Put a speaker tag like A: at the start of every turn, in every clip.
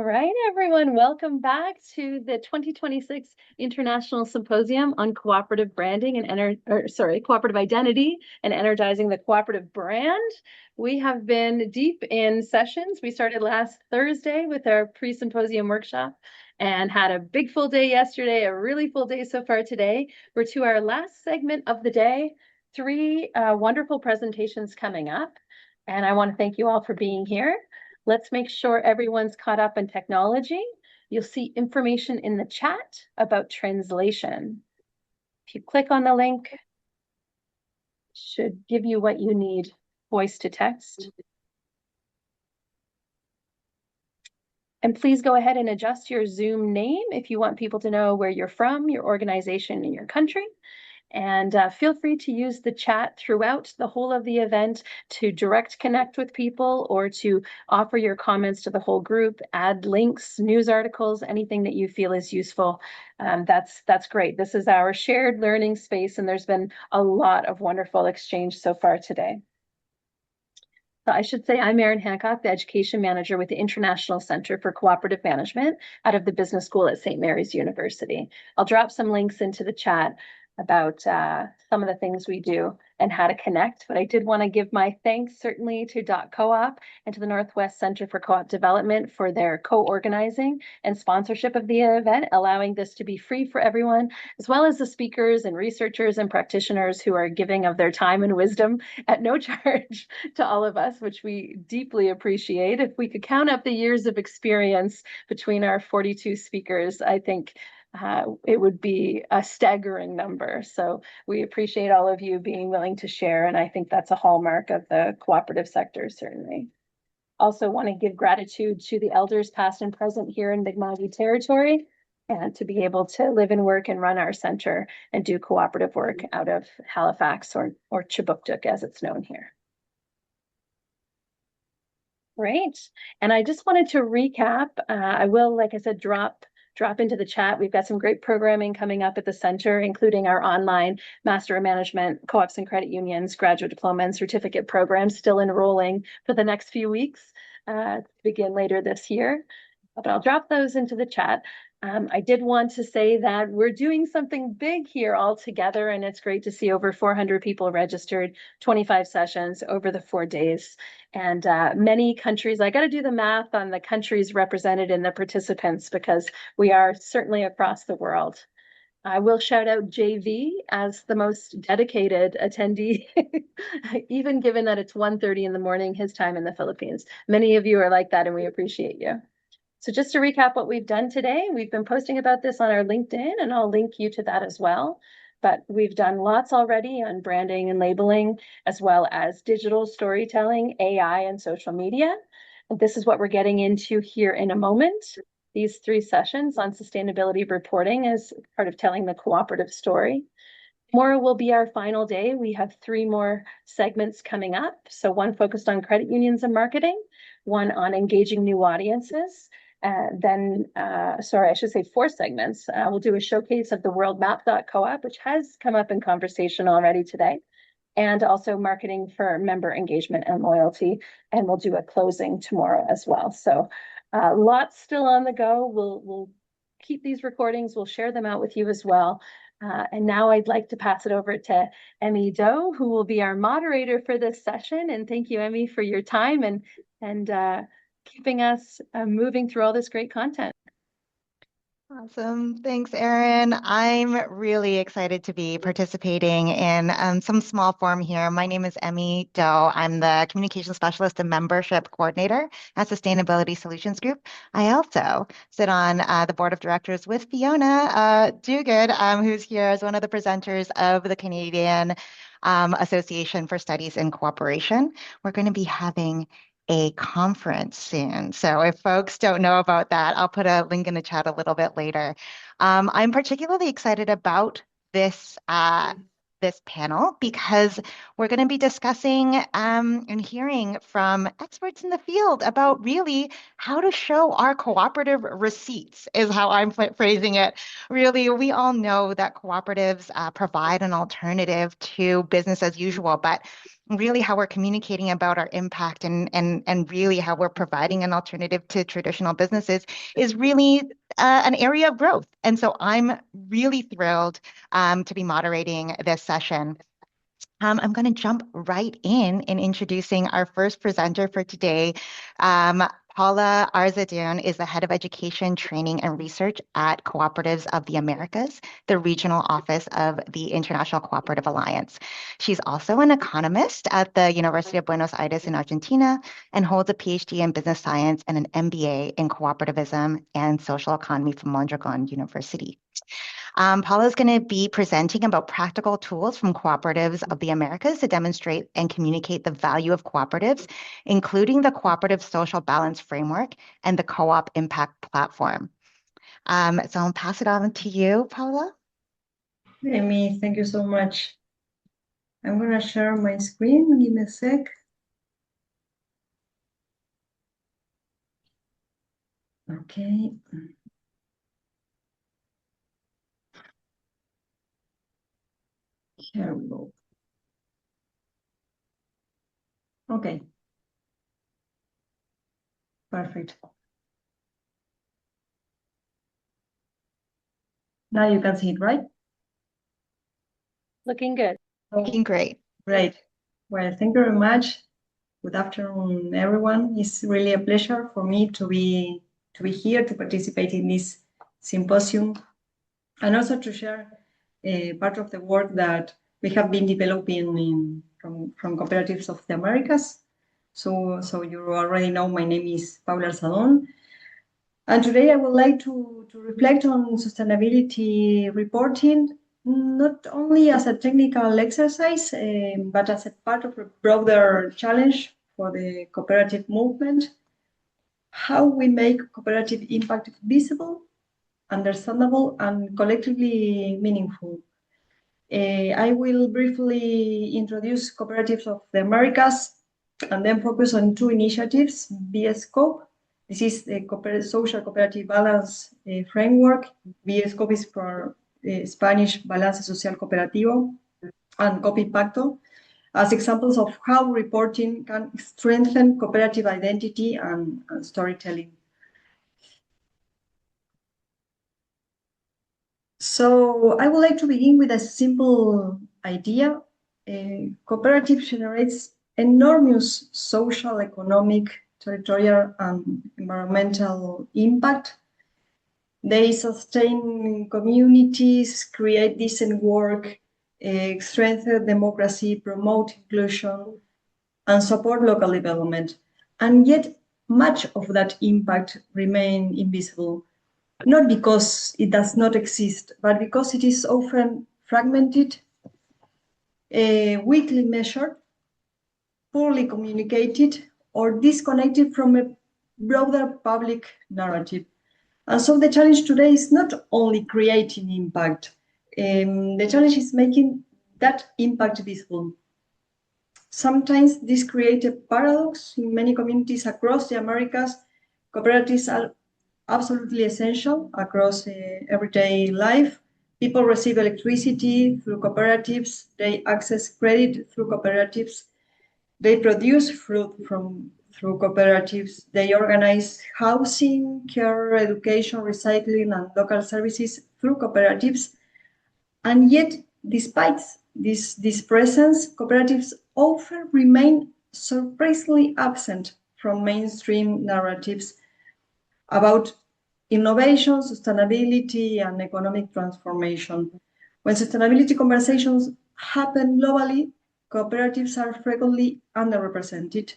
A: right, everyone, welcome back to the 2026 International Symposium on Cooperative Branding and Cooperative Identity and Energizing the Cooperative Brand. We have been deep in sessions. We started last Thursday with our pre-symposium workshop and had a big full day yesterday, a really full day so far today. We're to our last segment of the day, three wonderful presentations coming up. And I want to thank you all for being here. Let's make sure everyone's caught up in technology. You'll see information in the chat about translation. If you click on the link, it should give you what you need, voice to text. And please go ahead and adjust your Zoom name if you want people to know where you're from, your organization, and your country. And feel free to use the chat throughout the whole of the event to direct connect with people or to offer your comments to the whole group, add links, news articles, anything that you feel is useful. That's great. This is our shared learning space, and there's been a lot of wonderful exchange so far today. So I should say I'm Erin Hancock, the Education Manager with the International Center for Cooperative Management out of the Business School at St. Mary's University. I'll drop some links into the chat about some of the things we do and how to connect. But I did want to give my thanks certainly to Co-op and to the Northwest Center for Co-op Development for their co-organizing and sponsorship of the event, allowing this to be free for everyone, as well as the speakers and researchers and practitioners who are giving of their time and wisdom at no charge to all of us, which we deeply appreciate. If we could count up the years of experience between our 42 speakers, I think it would be a staggering number. So we appreciate all of you being willing to share, and I think that's a hallmark of the cooperative sector, certainly. Also want to give gratitude to the elders past and present here in Mi'kmaq territory, and to be able to live and work and run our center and do cooperative work out of Halifax or Chibuktuk as it's known here. Great. And I just wanted to recap. I will, like I said, drop into the chat. We've got some great programming coming up at the center, including our online Master of Management, Co-ops and Credit Unions, graduate diploma and certificate programs still enrolling for the next few weeks to begin later this year. But I'll drop those into the chat. I did want to say that we're doing something big here all together, and it's great to see over 400 people registered, 25 sessions over the 4 days. And many countries, I got to do the math on the countries represented in the participants because we are certainly across the world. I will shout out JV as the most dedicated attendee, even given that it's 1:30 in the morning, his time in the Philippines. Many of you are like that, and we appreciate you. So just to recap what we've done today, we've been posting about this on our LinkedIn, and I'll link you to that as well. But we've done lots already on branding and labeling, as well as digital storytelling, AI, and social media. And this is what we're getting into here in a moment. These 3 sessions on sustainability reporting as part of telling the cooperative story. Tomorrow will be our final day. We have 3 more segments coming up. So one focused on credit unions and marketing, one on engaging new audiences, I should say 4 segments. We'll do a showcase of the World Map.coop, which has come up in conversation already today, and also marketing for member engagement and loyalty. And we'll do a closing tomorrow as well. So lots still on the go. We'll keep these recordings. We'll share them out with you as well. And now I'd like to pass it over to Emmy Doe, who will be our moderator for this session. And thank you, Emmy, for your time and keeping us moving through all this great content.
B: Awesome. Thanks, Erin. I'm really excited to be participating in some small form here. My name is Emmy Doe. I'm the Communication Specialist and Membership Coordinator at Sustainability Solutions Group. I also sit on the Board of Directors with Fiona Duguid, who's here as one of the presenters of the Canadian Association for Studies in Cooperation. We're going to be having a conference soon. So if folks don't know about that, I'll put a link in the chat a little bit later. I'm particularly excited about this this panel because we're going to be discussing and hearing from experts in the field about really how to show our cooperative receipts, is how I'm phrasing it. Really, we all know that cooperatives provide an alternative to business as usual, but really how we're communicating about our impact and really how we're providing an alternative to traditional businesses is really an area of growth. And so I'm really thrilled to be moderating this session. I'm going to jump right in introducing our first presenter for today. Paula Arzadoun is the Head of Education, Training, and Research at Cooperatives of the Americas, the regional office of the International Cooperative Alliance. She's also an economist at the University of Buenos Aires in Argentina and holds a PhD in business science and an MBA in cooperativism and social economy from Mondragon University. Paula is going to be presenting about practical tools from Cooperatives of the Americas to demonstrate and communicate the value of cooperatives, including the Cooperative Social Balance Framework and the Co-op Impact Platform. So I'll pass it on to you, Paula.
C: Amy, thank you so much. I'm going to share my screen. Give me a sec. Okay. Here we go. Okay. Perfect. Now you can see it, right?
A: Looking good.
B: Looking great.
C: Great. Well, thank you very much. Good afternoon, everyone. It's really a pleasure for me to be here to participate in this symposium and also to share part of the work that we have been developing from Cooperatives of the Americas. So you already know my name is Paula Arzadoun. And today I would like to reflect on sustainability reporting, not only as a technical exercise, but as a part of a broader challenge for the cooperative movement, how we make cooperative impact visible, understandable, and collectively meaningful. I will briefly introduce Cooperatives of the Americas and then focus on two initiatives, BSCOPE. This is the Social Cooperative Balance Framework. BSCOPE is for Spanish Balance Social Cooperativo, and COP-Impacto, as examples of how reporting can strengthen cooperative identity and storytelling. So I would like to begin with a simple idea. Cooperative generates enormous social, economic, territorial, and environmental impact. They sustain communities, create decent work, strengthen democracy, promote inclusion, and support local development. And yet, much of that impact remains invisible, not because it does not exist, but because it is often fragmented, weakly measured, poorly communicated, or disconnected from a broader public narrative. And so the challenge today is not only creating impact, the challenge is making that impact visible. Sometimes this creates a paradox. In many communities across the Americas, cooperatives are absolutely essential across everyday life. People receive electricity through cooperatives, they access credit through cooperatives, they produce fruit through cooperatives, they organize housing, care, education, recycling, and local services through cooperatives. And yet, despite this presence, cooperatives often remain surprisingly absent from mainstream narratives about innovation, sustainability, and economic transformation. When sustainability conversations happen globally, cooperatives are frequently underrepresented,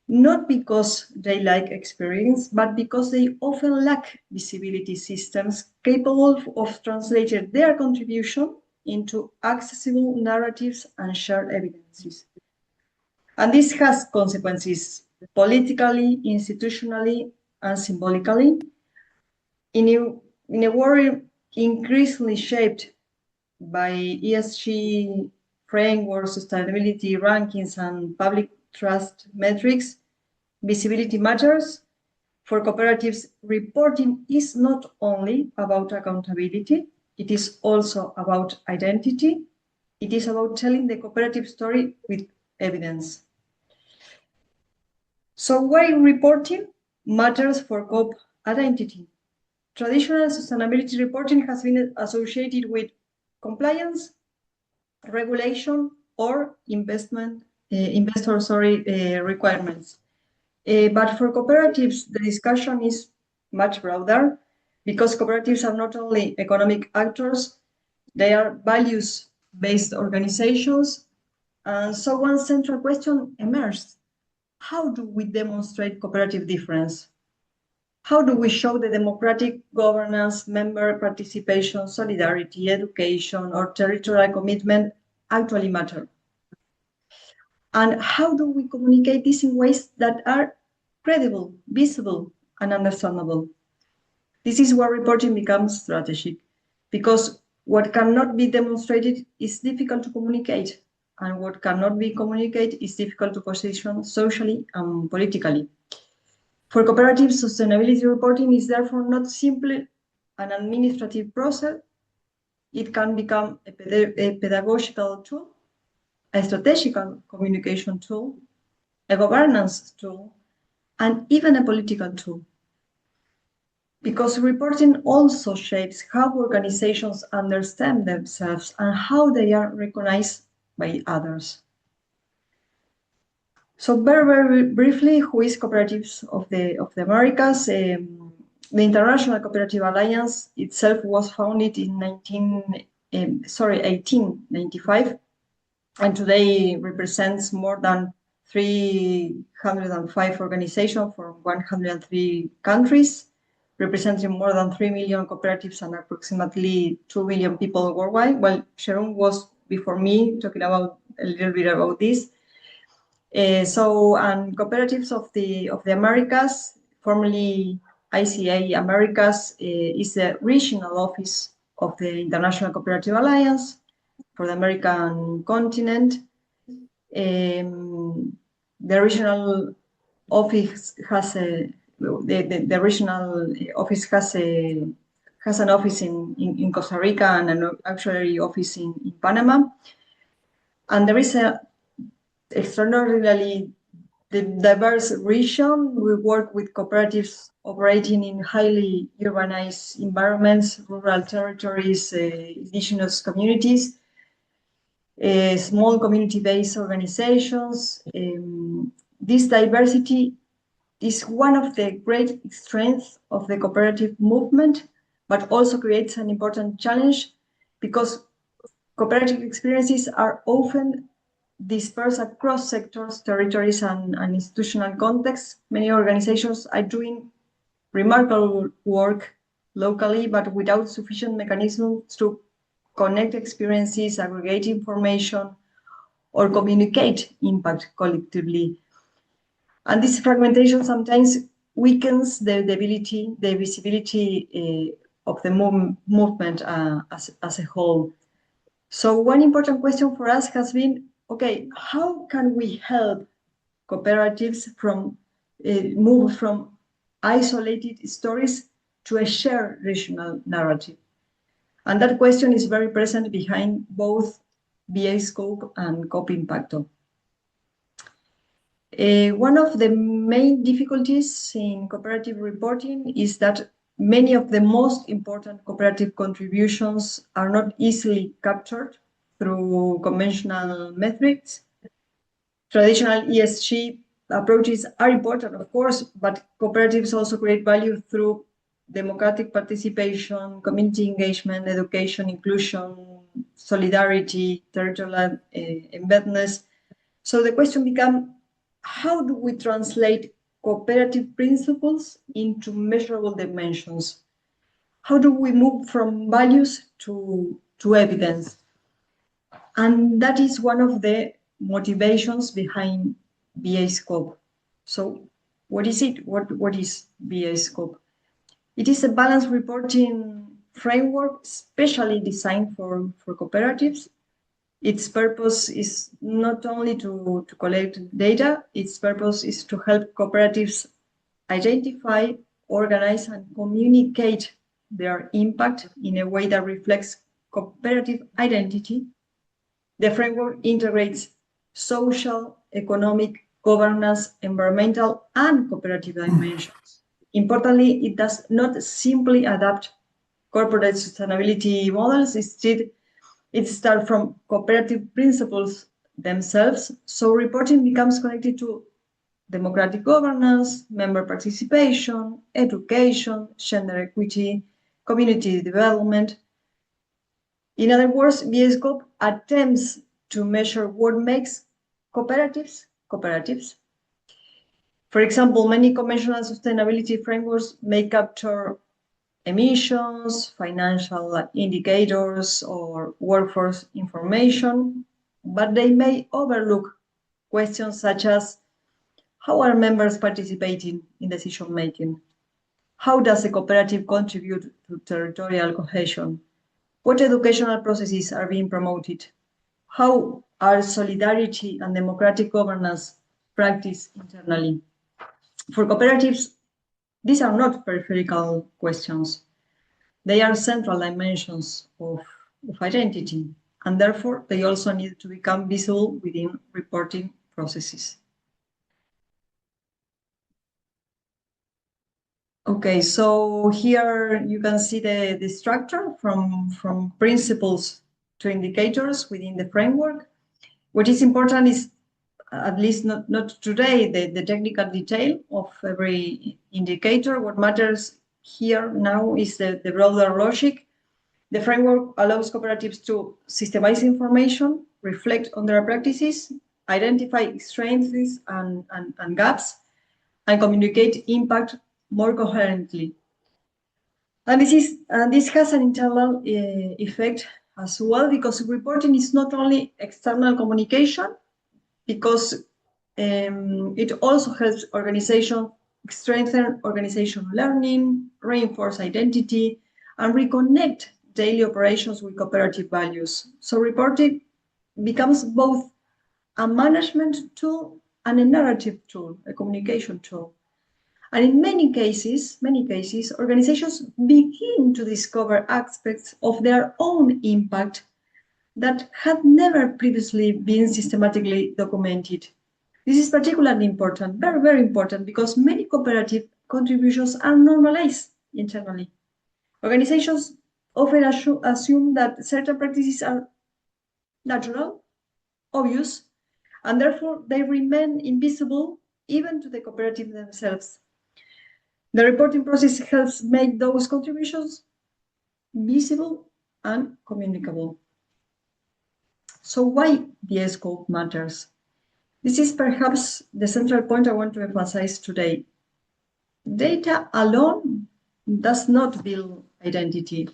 C: not because they lack experience, but because they often lack visibility systems capable of translating their contribution into accessible narratives and shared evidences. And this has consequences politically, institutionally, and symbolically. In a world increasingly shaped by ESG frameworks, sustainability rankings, and public trust metrics, visibility matters. For cooperatives, reporting is not only about accountability, it is also about identity. It is about telling the cooperative story with evidence. So why reporting matters for COP identity? Traditional sustainability reporting has been associated with compliance, regulation, or investor requirements. But for cooperatives, the discussion is much broader because cooperatives are not only economic actors, they are values-based organizations. And so one central question emerged: how do we demonstrate cooperative difference? How do we show the democratic governance, member participation, solidarity, education, or territorial commitment actually matter? And how do we communicate this in ways that are credible, visible, and understandable? This is where reporting becomes strategic, because what cannot be demonstrated is difficult to communicate, and what cannot be communicated is difficult to position socially and politically. For cooperatives, sustainability reporting is therefore not simply an administrative process. It can become a pedagogical tool, a strategical communication tool, a governance tool, and even a political tool. Because reporting also shapes how organizations understand themselves and how they are recognized by others. So very briefly, who is Cooperatives of the Americas? The International Cooperative Alliance itself was founded in 1895, and today represents more than 305 organizations from 103 countries, representing more than 3 million cooperatives and approximately 2 billion people worldwide. Well, Sharon was before me talking about a little bit about this. And Cooperatives of the Americas, formerly ICA Americas, is the regional office of the International Cooperative Alliance for the American continent. The regional office has the regional office has an office in Costa Rica and an auxiliary office in Panama, and there is a extraordinarily diverse region. We work with cooperatives operating in highly urbanized environments, rural territories, indigenous communities, small community-based organizations. This diversity is one of the great strengths of the cooperative movement, but also creates an important challenge because cooperative experiences are often dispersed across sectors, territories, and institutional contexts. Many organizations are doing remarkable work locally, but without sufficient mechanisms to connect experiences, aggregate information, or communicate impact collectively. And this fragmentation sometimes weakens the visibility of the movement as a whole. So one important question for us has been, okay, how can we help cooperatives move from isolated stories to a shared regional narrative? And that question is very present behind both BA Scope and COP Impacto. One of the main difficulties in cooperative reporting is that many of the most important cooperative contributions are not easily captured through conventional metrics. Traditional ESG approaches are important, of course, but cooperatives also create value through democratic participation, community engagement, education, inclusion, solidarity, territorial embeddedness. So the question becomes, how do we translate cooperative principles into measurable dimensions? How do we move from values to evidence? And that is one of the motivations behind BA Scope. So what is it? What is BA Scope? It is a balanced reporting framework specially designed for cooperatives. Its purpose is not only to collect data, its purpose is to help cooperatives identify, organize, and communicate their impact in a way that reflects cooperative identity. The framework integrates social, economic, governance, environmental, and cooperative dimensions. Importantly, it does not simply adapt corporate sustainability models. Instead, it starts from cooperative principles themselves, so reporting becomes connected to democratic governance, member participation, education, gender equity, community development. In other words, BSCOP attempts to measure what makes cooperatives cooperatives. For example, many conventional sustainability frameworks may capture emissions, financial indicators, or workforce information, but they may overlook questions such as how are members participating in decision making? How does a cooperative contribute to territorial cohesion? What educational processes are being promoted? How are solidarity and democratic governance practiced internally? For cooperatives, these are not peripheral questions. They are central dimensions of identity, and therefore they also need to become visible within reporting processes. Okay, so here you can see the structure from principles to indicators within the framework. What is important is, at least not today, the technical detail of every indicator. What matters here now is the broader logic. The framework allows cooperatives to systemize information, reflect on their practices, identify strengths and gaps, and communicate impact more coherently. And this has an internal effect as well, because reporting is not only external communication, because it also helps organization strengthen organizational learning, reinforce identity, and reconnect daily operations with cooperative values. So reporting becomes both a management tool and a narrative tool, a communication tool. And in many cases, organizations begin to discover aspects of their own impact that had never previously been systematically documented. This is particularly important, very, very important, because many cooperative contributions are normalized internally. Organizations often assume that certain practices are natural, obvious, and therefore they remain invisible even to the cooperative themselves. The reporting process helps make those contributions visible and communicable. So why the scope matters? This is perhaps the central point I want to emphasize today. Data alone does not build identity,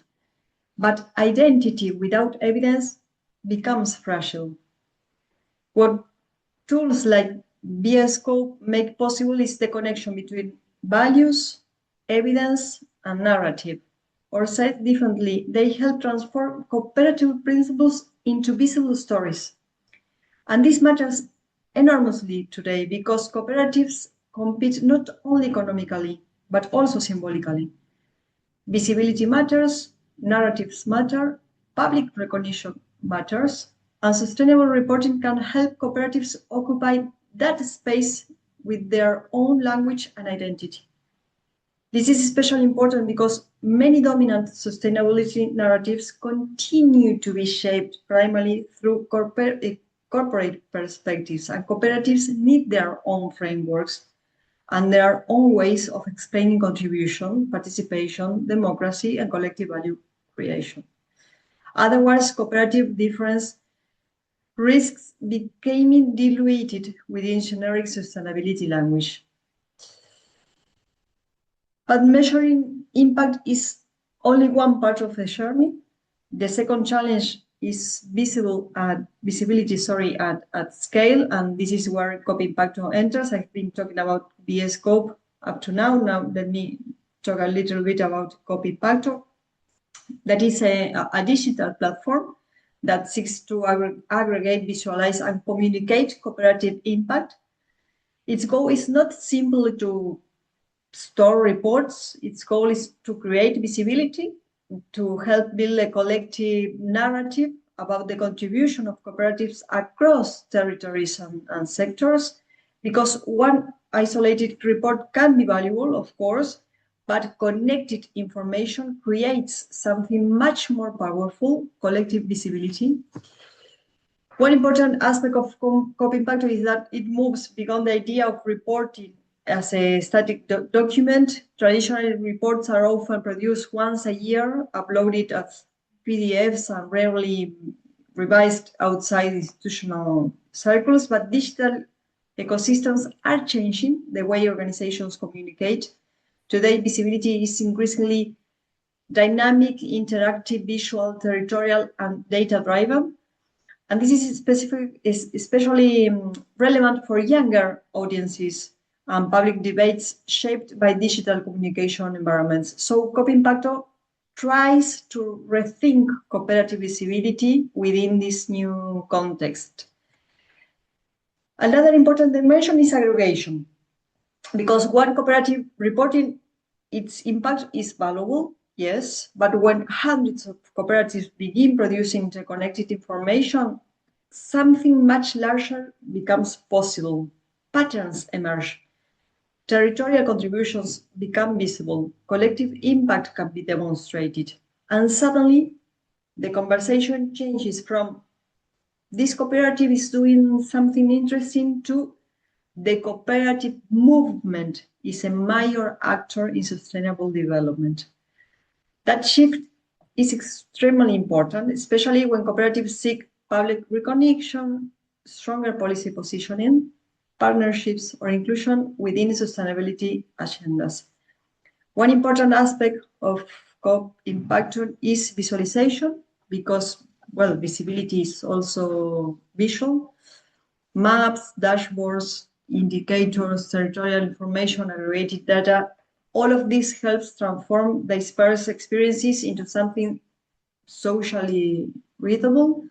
C: but identity without evidence becomes fragile. What tools like BSCOPE make possible is the connection between values, evidence, and narrative. Or said differently, they help transform cooperative principles into visible stories. And this matters enormously today because cooperatives compete not only economically, but also symbolically. Visibility matters, narratives matter, public recognition matters, and sustainable reporting can help cooperatives occupy that space with their own language and identity. This is especially important because many dominant sustainability narratives continue to be shaped primarily through corporate perspectives, and cooperatives need their own frameworks and their own ways of explaining contribution, participation, democracy, and collective value creation. Otherwise, cooperative difference risks becoming diluted within generic sustainability language. But measuring impact is only one part of the journey. The second challenge is visibility at scale, and this is where Co-Impacto enters. I've been talking about BSCOPE up to now. Now let me talk a little bit about Co-Impacto. that is a digital platform that seeks to aggregate, visualize, and communicate cooperative impact. Its goal is not simply to store reports. Its goal is to create visibility, to help build a collective narrative about the contribution of cooperatives across territories and sectors, because one isolated report can be valuable, of course, but connected information creates something much more powerful, collective visibility. One important aspect of Co-Impacto is that it moves beyond the idea of reporting as a static document. Traditional reports are often produced once a year, uploaded as PDFs and rarely revised outside institutional circles, but digital ecosystems are changing the way organizations communicate. Today, visibility is increasingly dynamic, interactive, visual, territorial, and data-driven. And this is especially relevant for younger audiences and public debates shaped by digital communication environments. So Co-Impacto tries to rethink cooperative visibility within this new context. Another important dimension is aggregation, because one cooperative reporting its impact is valuable, yes, but when hundreds of cooperatives begin producing interconnected information, something much larger becomes possible. Patterns emerge. Territorial contributions become visible. Collective impact can be demonstrated. And suddenly, the conversation changes from this cooperative is doing something interesting to the cooperative movement is a major actor in sustainable development. That shift is extremely important, especially when cooperatives seek public recognition, stronger policy positioning, partnerships, or inclusion within sustainability agendas. One important aspect of Co-Impacto is visualization, because, well, visibility is also visual. Maps, dashboards, indicators, territorial information, aggregated data, all of this helps transform dispersed experiences into something socially readable.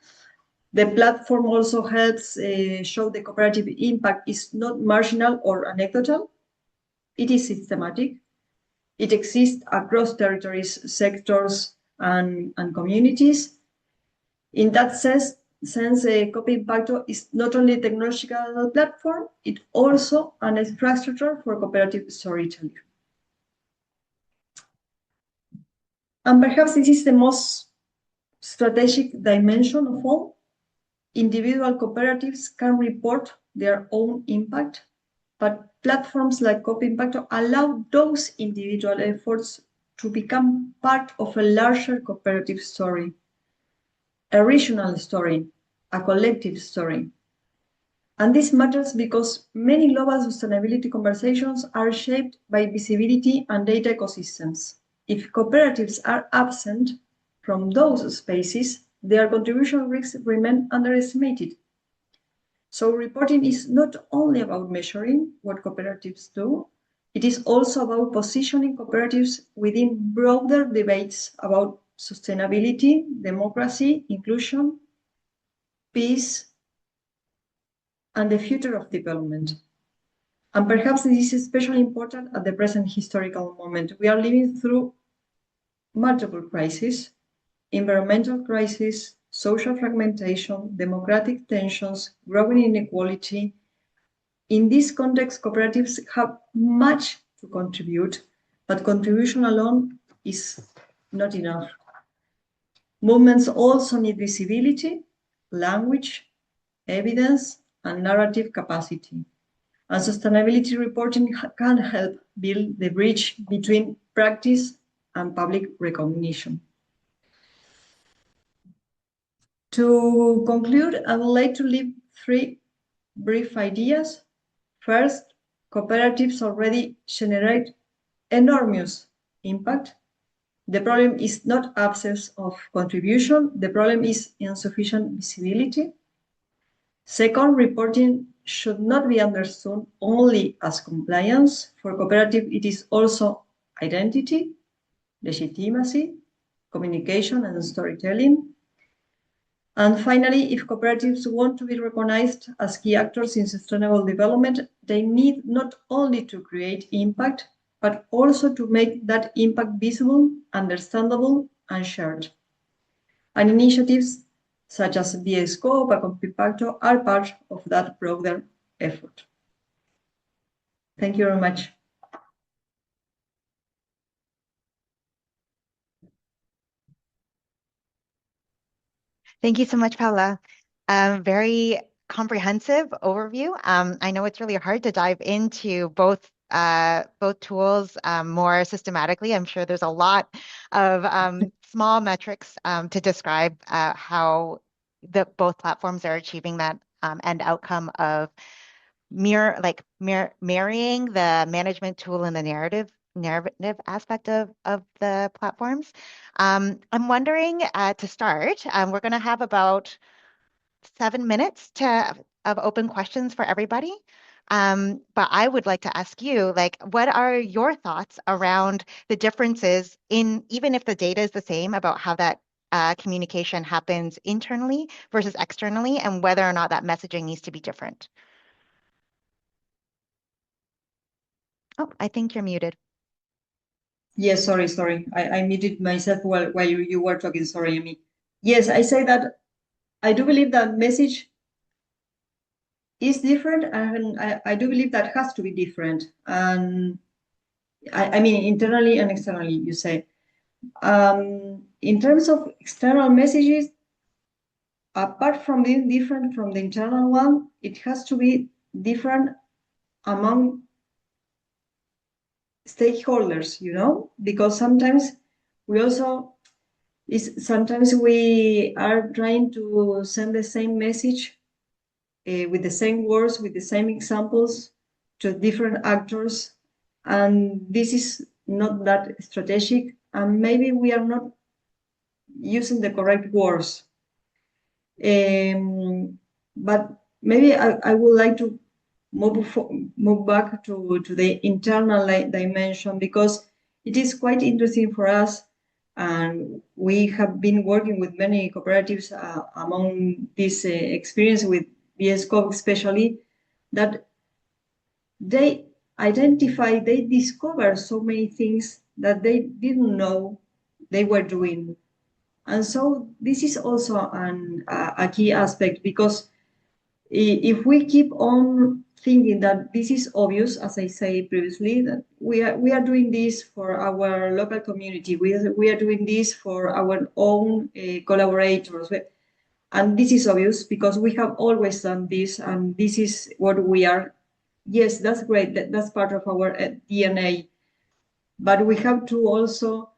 C: The platform also helps show the cooperative impact is not marginal or anecdotal. It is systematic. It exists across territories, sectors, and communities. In that sense, Co-Impacto is not only a technological platform, it's also an infrastructure for cooperative storytelling. And perhaps this is the most strategic dimension of all. Individual cooperatives can report their own impact, but platforms like Co-Impacto allow those individual efforts to become part of a larger cooperative story, a regional story, a collective story. And this matters because many global sustainability conversations are shaped by visibility and data ecosystems. If cooperatives are absent from those spaces, their contribution risks remain underestimated. So reporting is not only about measuring what cooperatives do, it is also about positioning cooperatives within broader debates about sustainability, democracy, inclusion, peace, and the future of development. And perhaps this is especially important at the present historical moment. We are living through multiple crises: environmental crisis, social fragmentation, democratic tensions, growing inequality. In this context, cooperatives have much to contribute, but contribution alone is not enough. Movements also need visibility, language, evidence, and narrative capacity. And sustainability reporting can help build the bridge between practice and public recognition. To conclude, I would like to leave 3 brief ideas. First, cooperatives already generate enormous impact. The problem is not absence of contribution, the problem is insufficient visibility. Second, reporting should not be understood only as compliance. For cooperative, it is also identity, legitimacy, communication and storytelling. And finally, if cooperatives want to be recognized as key actors in sustainable development, they need not only to create impact, but also to make that impact visible, understandable, and shared. And initiatives such as VSCOPE and Compacto are part of that broader effort. Thank you very much.
B: Thank you so much, Paula. Very comprehensive overview. I know it's really hard to dive into both tools more systematically. I'm sure there's a lot of small metrics to describe how both platforms are achieving that end outcome of marrying the management tool and the narrative aspect of the platforms. I'm wondering to start, we're going to have about 7 minutes of open questions for everybody. But I would like to ask you, what are your thoughts around the differences in, even if the data is the same, about how that communication happens internally versus externally, and whether or not that messaging needs to be different? Oh, I think you're muted.
C: Yes, sorry. I muted myself while you were talking. Sorry, Amy. Yes, I say that I do believe that message is different, and I do believe that has to be different. And I mean, internally and externally, you say. In terms of external messages, apart from being different from the internal one, it has to be different among stakeholders, because sometimes we are trying to send the same message with the same words, with the same examples to different actors, and this is not that strategic, and maybe we are not using the correct words. But maybe I would like to move back to the internal dimension, because it is quite interesting for us, and we have been working with many cooperatives among this experience with VSCOPE especially, that they discover so many things that they didn't know they were doing. And so this is also a key aspect, because if we keep on thinking that this is obvious, as I said previously, that we are doing this for our local community, we are doing this for our own collaborators, and this is obvious because we have always done this, and this is what we are. Yes, that's great. That's part of our DNA, but we have to also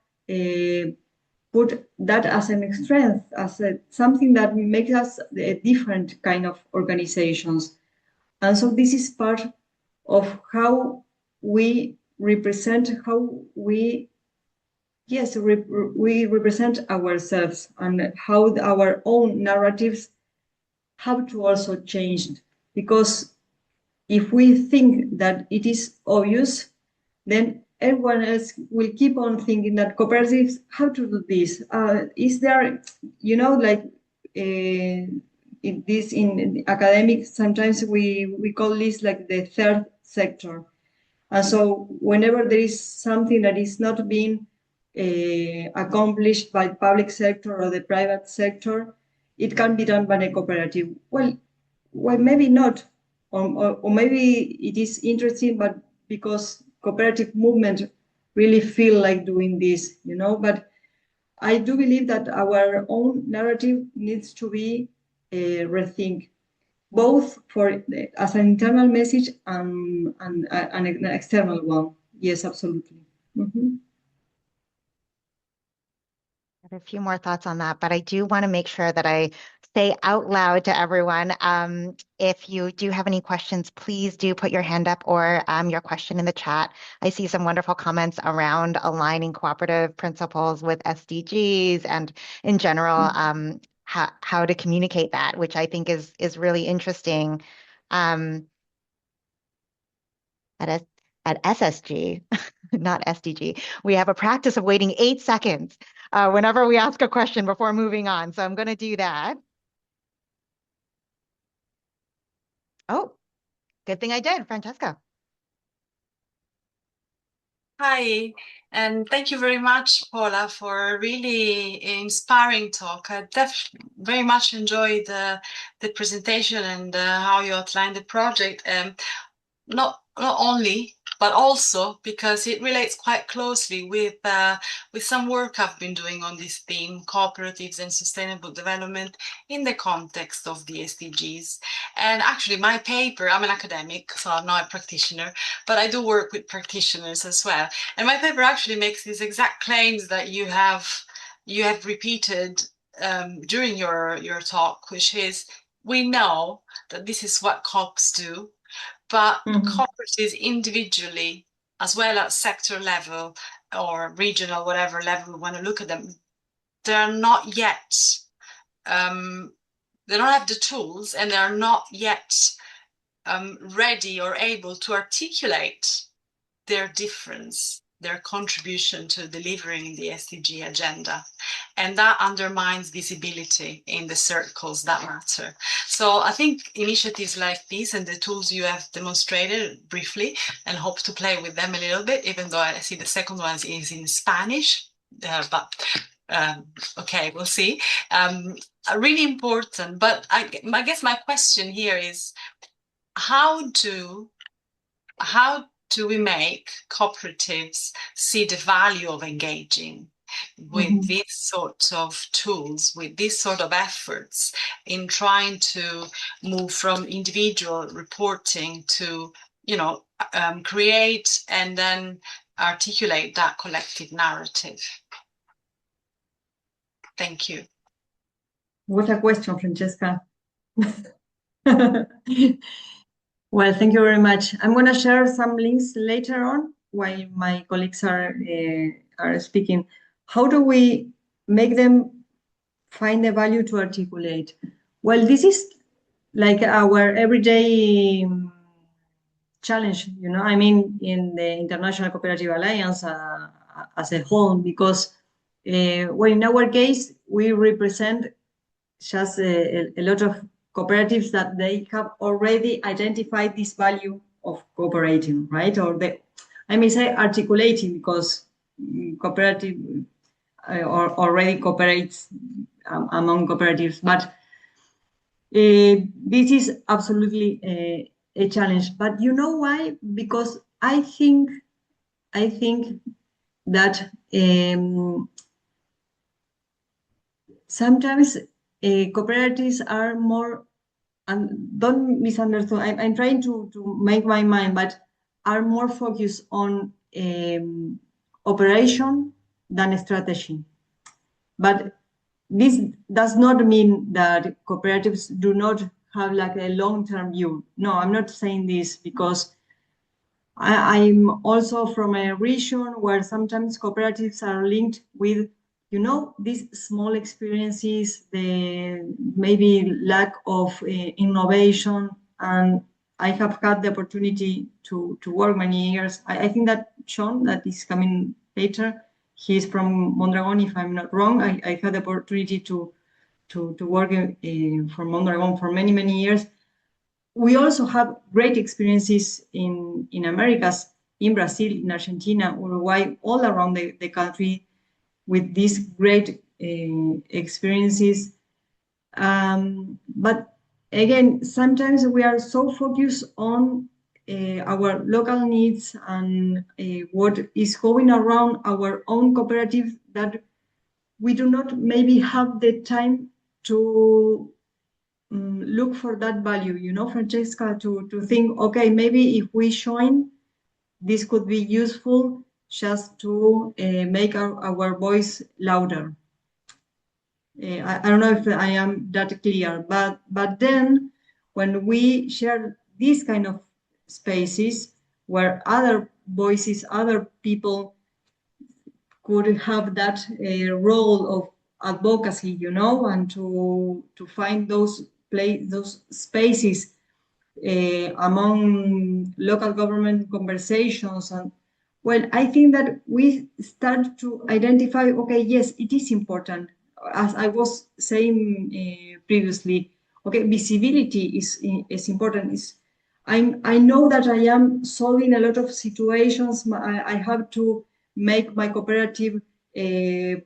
C: put that as an strength, as something that makes us a different kind of organizations. And so this is part of how we represent, we represent ourselves, and how our own narratives have to also change. Because if we think that it is obvious, then everyone else will keep on thinking that cooperatives have to do this. Is there, in academic, sometimes we call this like the third sector. And so whenever there is something that is not being accomplished by public sector or the private sector, it can be done by a cooperative. Well, maybe not, or maybe it is interesting, but because cooperative movement really feel like doing this, but I do believe that our own narrative needs to be rethink, both as an internal message and an external one. Yes, absolutely. Mm-hmm.
B: I have a few more thoughts on that, but I do want to make sure that I say out loud to everyone. If you do have any questions, please do put your hand up or your question in the chat. I see some wonderful comments around aligning cooperative principles with SDGs and in general, how to communicate that, which I think is really interesting. At SSG, not SDG, we have a practice of waiting 8 seconds whenever we ask a question before moving on. So I'm going to do that. Oh, good thing I did, Francesca.
D: Hi, and thank you very much, Paula, for a really inspiring talk. I very much enjoyed the presentation and how you outlined the project. Not only, but also because it relates quite closely with some work I've been doing on this theme, cooperatives and sustainable development in the context of the SDGs. And actually, my paper, I'm an academic, so I'm not a practitioner, but I do work with practitioners as well. And my paper actually makes these exact claims that you have repeated during your talk, which is, we know that this is what COPs do, but cooperatives individually, as well as sector level or regional, whatever level we want to look at them, they're not yet, they don't have the tools, and they're not yet ready or able to articulate their difference, their contribution to delivering the SDG agenda. And that undermines visibility in the circles that matter. So I think initiatives like these and the tools you have demonstrated briefly, and hope to play with them a little bit, even though I see the second one is in Spanish, but okay, we'll see. Are really important, but I guess my question here is, how do we make cooperatives see the value of engaging with these sorts of tools, with these sort of efforts in trying to move from individual reporting to, create and then articulate that collective narrative? Thank you.
C: What a question, Francesca. Well, thank you very much. I'm going to share some links later on while my colleagues are speaking. How do we make them find the value to articulate? Well, this is like our everyday challenge, I mean, in the International Cooperative Alliance as a whole, because well, in our case, we represent just a lot of cooperatives that they have already identified this value of cooperating, right? Or I may say articulating, because cooperative already cooperates among cooperatives, but this is absolutely a challenge. But you know why? Because I think that sometimes cooperatives are more, and don't misunderstand, I'm trying to make my mind, but are more focused on operation than strategy. But this does not mean that cooperatives do not have like a long-term view. No, I'm not saying this, because I'm also from a region where sometimes cooperatives are linked with, these small experiences, the maybe lack of innovation. And I have had the opportunity to work many years. I think that Sean, that is coming later, he's from Mondragon, if I'm not wrong. I had the opportunity to work for Mondragon for many, many years. We also have great experiences in Americas, in Brazil, in Argentina, Uruguay, all around the country, with these great experiences. But again, sometimes we are so focused on our local needs and what is going around our own cooperative, that we do not maybe have the time to look for that value, Francesca, to think, okay, maybe if we join, this could be useful just to make our voice louder. I don't know if I am that clear, but then when we share these kind of spaces where other voices, other people could have that role of advocacy, and to find those spaces among local government conversations, and Well, I think that we start to identify, okay, yes, it is important. As I was saying previously, okay, visibility is important. I know that I am solving a lot of situations. I have to make my cooperative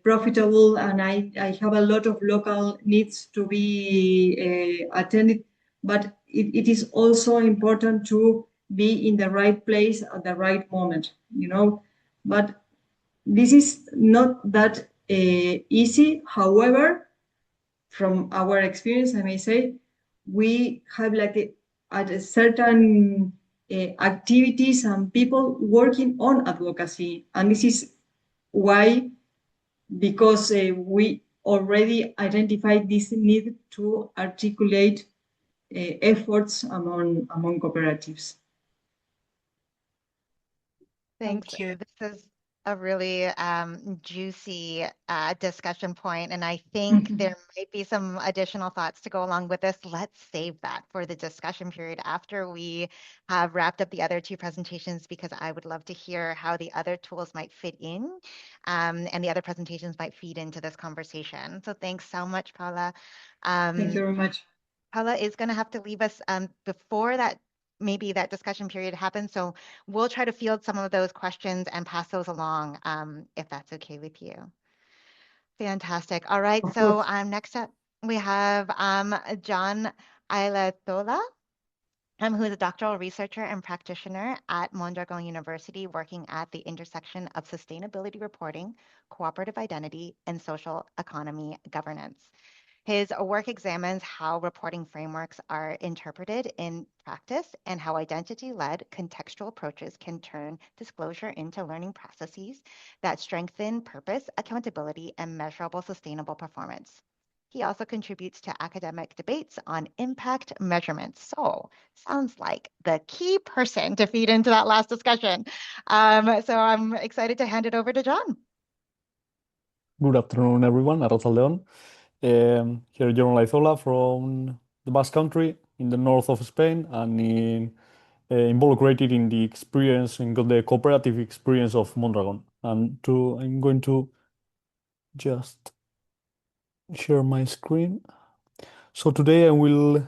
C: profitable, and I have a lot of local needs to be attended. But it is also important to be in the right place at the right moment, But this is not that easy. However, from our experience, I may say, we have at a certain activities and people working on advocacy. And this is why, because we already identified this need to articulate efforts among cooperatives.
B: Thanks.
D: Thank you.
B: This is a really juicy discussion point, and I think there might be some additional thoughts to go along with this. Let's save that for the discussion period after we have wrapped up the other two presentations, because I would love to hear how the other tools might fit in, and the other presentations might feed into this conversation. So thanks so much, Paula.
C: Thank you very much.
B: Paula is going to have to leave us before that, maybe that discussion period happens. So we'll try to field some of those questions and pass those along, if that's okay with you. Fantastic. All right.
C: Of
B: So
C: course.
B: next up, we have John Olaizola, who is a doctoral researcher and practitioner at Mondragon University, working at the intersection of sustainability reporting, cooperative identity, and social economy governance. His work examines how reporting frameworks are interpreted in practice and how identity-led contextual approaches can turn disclosure into learning processes that strengthen purpose, accountability, and measurable sustainable performance. He also contributes to academic debates on impact measurements. So sounds like the key person to feed into that last discussion. So I'm excited to hand it over to John.
E: Good afternoon, everyone. Arratsaldeon. Here is John Olaizola from the Basque Country in the north of Spain, and involucrated in the experience and got the cooperative experience of Mondragon. I'm going to just share my screen. So today I will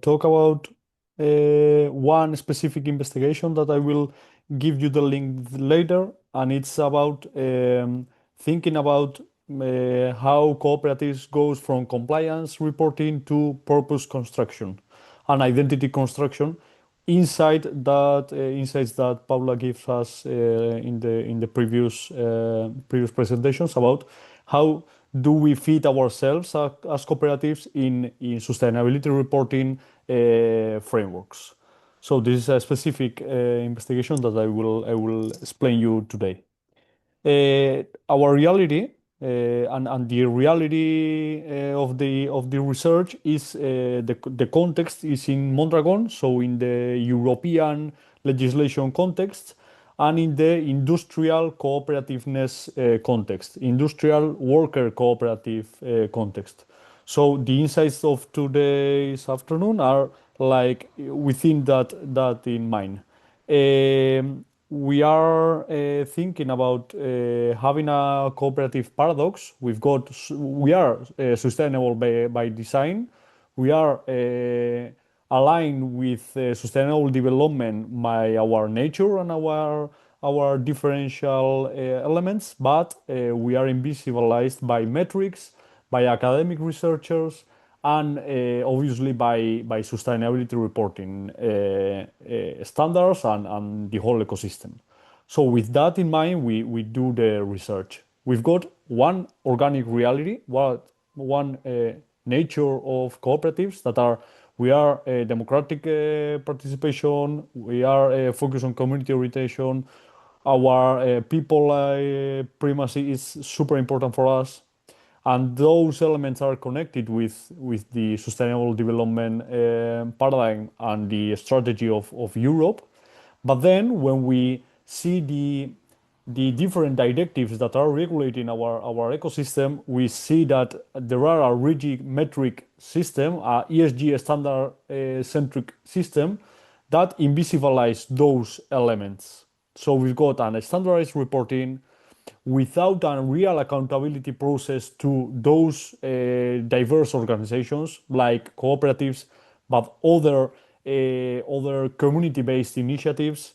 E: talk about one specific investigation that I will give you the link later, and it's about thinking about how cooperatives goes from compliance reporting to purpose construction and identity construction inside that insights that Paula gives us in the previous presentations about how do we fit ourselves as cooperatives in sustainability reporting frameworks. So this is a specific investigation that I will explain you today. Our reality and the reality of the research is the context is in Mondragon, so in the European legislation context, and in the industrial cooperativeness context, industrial worker cooperative context. So the insights of today's afternoon are like within that in mind. We are thinking about having a cooperative paradox. We are sustainable by design. We are aligned with sustainable development by our nature and our differential elements, but we are invisibilized by metrics, by academic researchers, and obviously by sustainability reporting standards and the whole ecosystem. So with that in mind, we do the research. We've got one organic reality, one nature of cooperatives that are we are democratic participation, we are focused on community orientation, our people primacy is super important for us, and those elements are connected with the sustainable development paradigm and the strategy of Europe. But then when we see the different directives that are regulating our ecosystem, we see that there are a rigid metric system, a ESG standard centric system that invisibilize those elements. So we've got a standardized reporting without a real accountability process to those diverse organizations like cooperatives, but other community-based initiatives.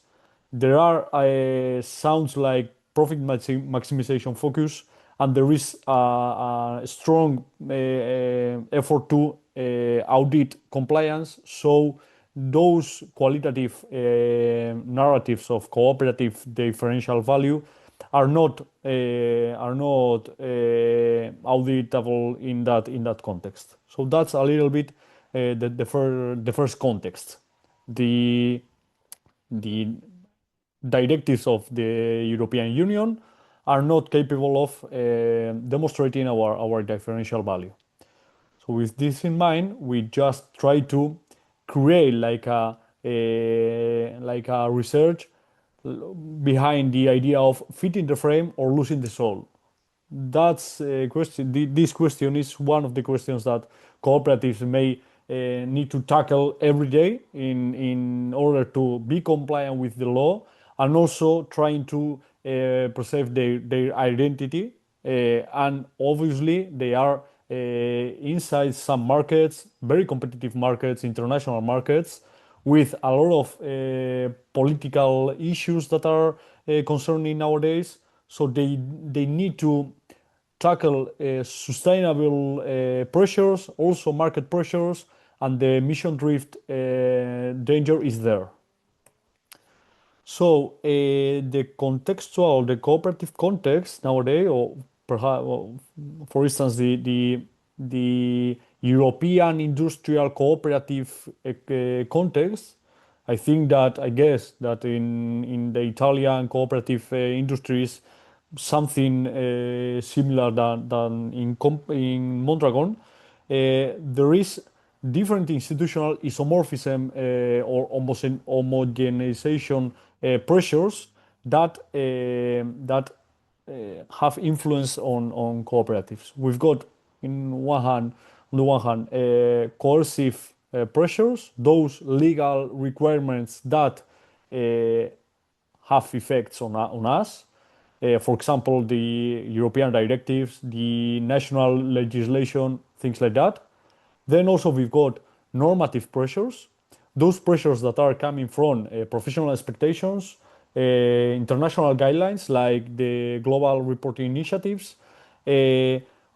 E: There are sounds like profit maximization focus, and there is a strong effort to audit compliance. So those qualitative narratives of cooperative differential value are not auditable in that context. So that's a little bit the first context. The directives of the European Union are not capable of demonstrating our differential value. So with this in mind, we just try to create like a research behind the idea of fitting the frame or losing the soul. That's a question. This question is one of the questions that cooperatives may need to tackle every day in order to be compliant with the law, and also trying to preserve their identity. And obviously, they are inside some markets, very competitive markets, international markets, with a lot of political issues that are concerning nowadays. So they need to tackle sustainable pressures, also market pressures, and the emission drift danger is there. So the contextual, the cooperative context nowadays, or perhaps, for instance, the European industrial cooperative context, I guess that in the Italian cooperative industries, something similar than in Mondragon, there is different institutional isomorphism or homogenization pressures that have influence on cooperatives. We've got on the one hand, coercive pressures, those legal requirements that have effects on us. For example, the European directives, the national legislation, things like that. Then also we've got normative pressures, those pressures that are coming from professional expectations, international guidelines like the global reporting initiatives.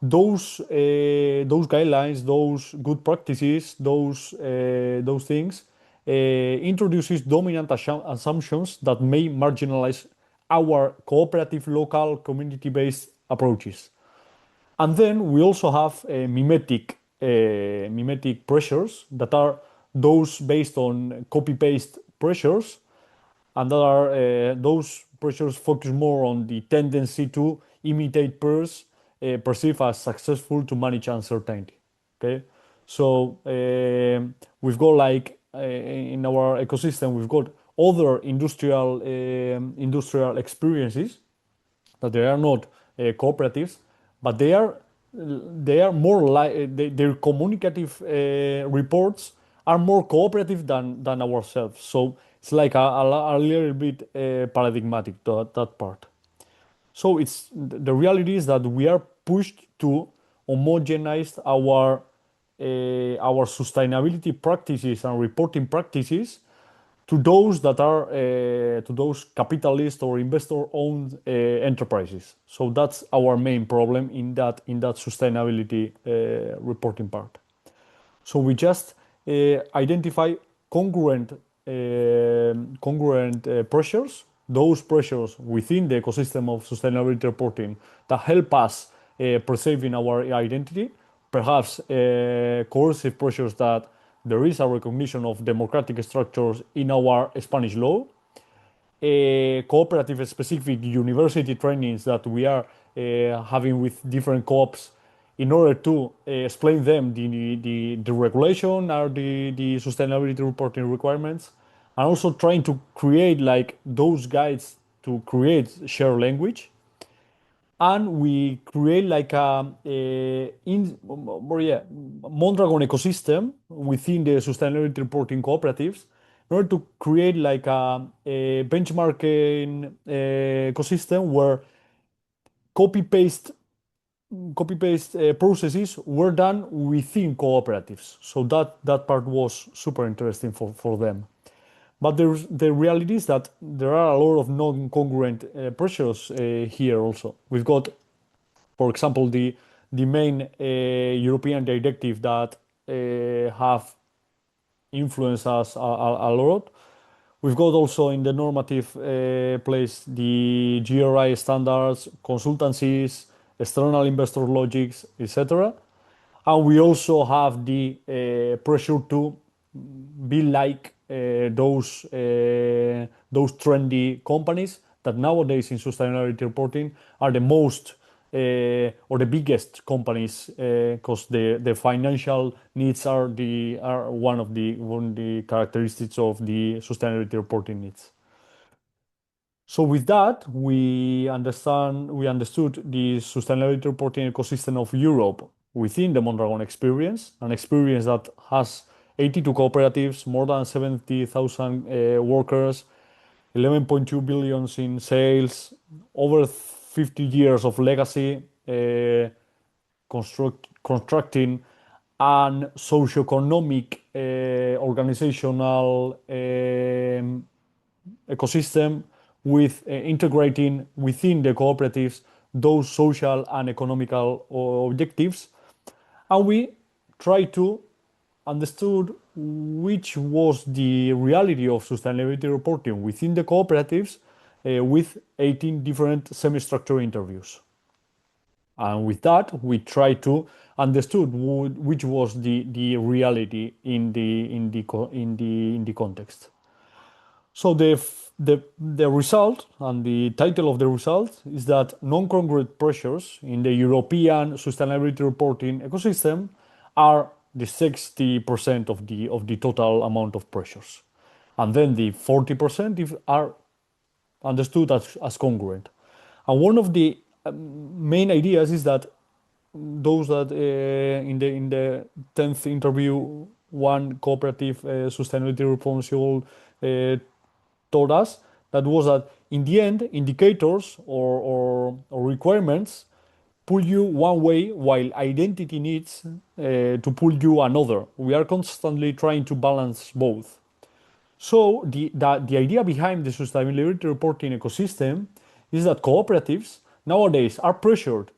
E: Those guidelines, those good practices, those things introduces dominant assumptions that may marginalize our cooperative, local, community-based approaches. And then we also have mimetic pressures that are those based on copy-paste pressures, and that are those pressures focus more on the tendency to imitate peers perceived as successful to manage uncertainty. Okay, so we've got in our ecosystem we've got other industrial experiences that they are not cooperatives, but they are more like their communicative reports are more cooperative than ourselves. So it's like a little bit paradigmatic that part. So it's the reality is that we are pushed to homogenize our sustainability practices and reporting practices to those that are to those capitalist or investor-owned enterprises. So that's our main problem in that sustainability reporting part. So we just identify congruent pressures, those pressures within the ecosystem of sustainability reporting that help us preserving our identity, perhaps coercive pressures that there is a recognition of democratic structures in our Spanish law, cooperative specific university trainings that we are having with different co-ops in order to explain them the regulation or the sustainability reporting requirements, and also trying to create like those guides to create shared language. And we create like Mondragon ecosystem within the sustainability reporting cooperatives in order to create like a benchmarking ecosystem where copy paste processes were done within cooperatives. So that part was super interesting for them. But the reality is that there are a lot of non-congruent pressures here also. We've got, for example, the main European directive that have influenced us a lot. We've got also in the normative place the GRI standards, consultancies, external investor logics, etc. And we also have the pressure to be like those trendy companies that nowadays in sustainability reporting are the most or the biggest companies because the financial needs are one of the characteristics of the sustainability reporting needs. So with that, we understood the sustainability reporting ecosystem of Europe within the Mondragon experience, an experience that has 82 cooperatives, more than 70,000 workers, 11.2 billions in sales, over 50 years of legacy, constructing an socioeconomic organizational ecosystem with integrating within the cooperatives those social and economical objectives. And we try to understood which was the reality of sustainability reporting within the cooperatives with 18 different semi-structured interviews. And with that, we try to understood which was the reality in the context. So the result and the title of the result is that non-congruent pressures in the European sustainability reporting ecosystem are the 60% of the total amount of pressures, and then the 40% are understood as congruent. And one of the main ideas is that those that in the 10th interview, one cooperative sustainability responsible told us that was that in the end, indicators or requirements pull you one way while identity needs to pull you another. We are constantly trying to balance both. So the idea behind the sustainability reporting ecosystem is that cooperatives nowadays are pressured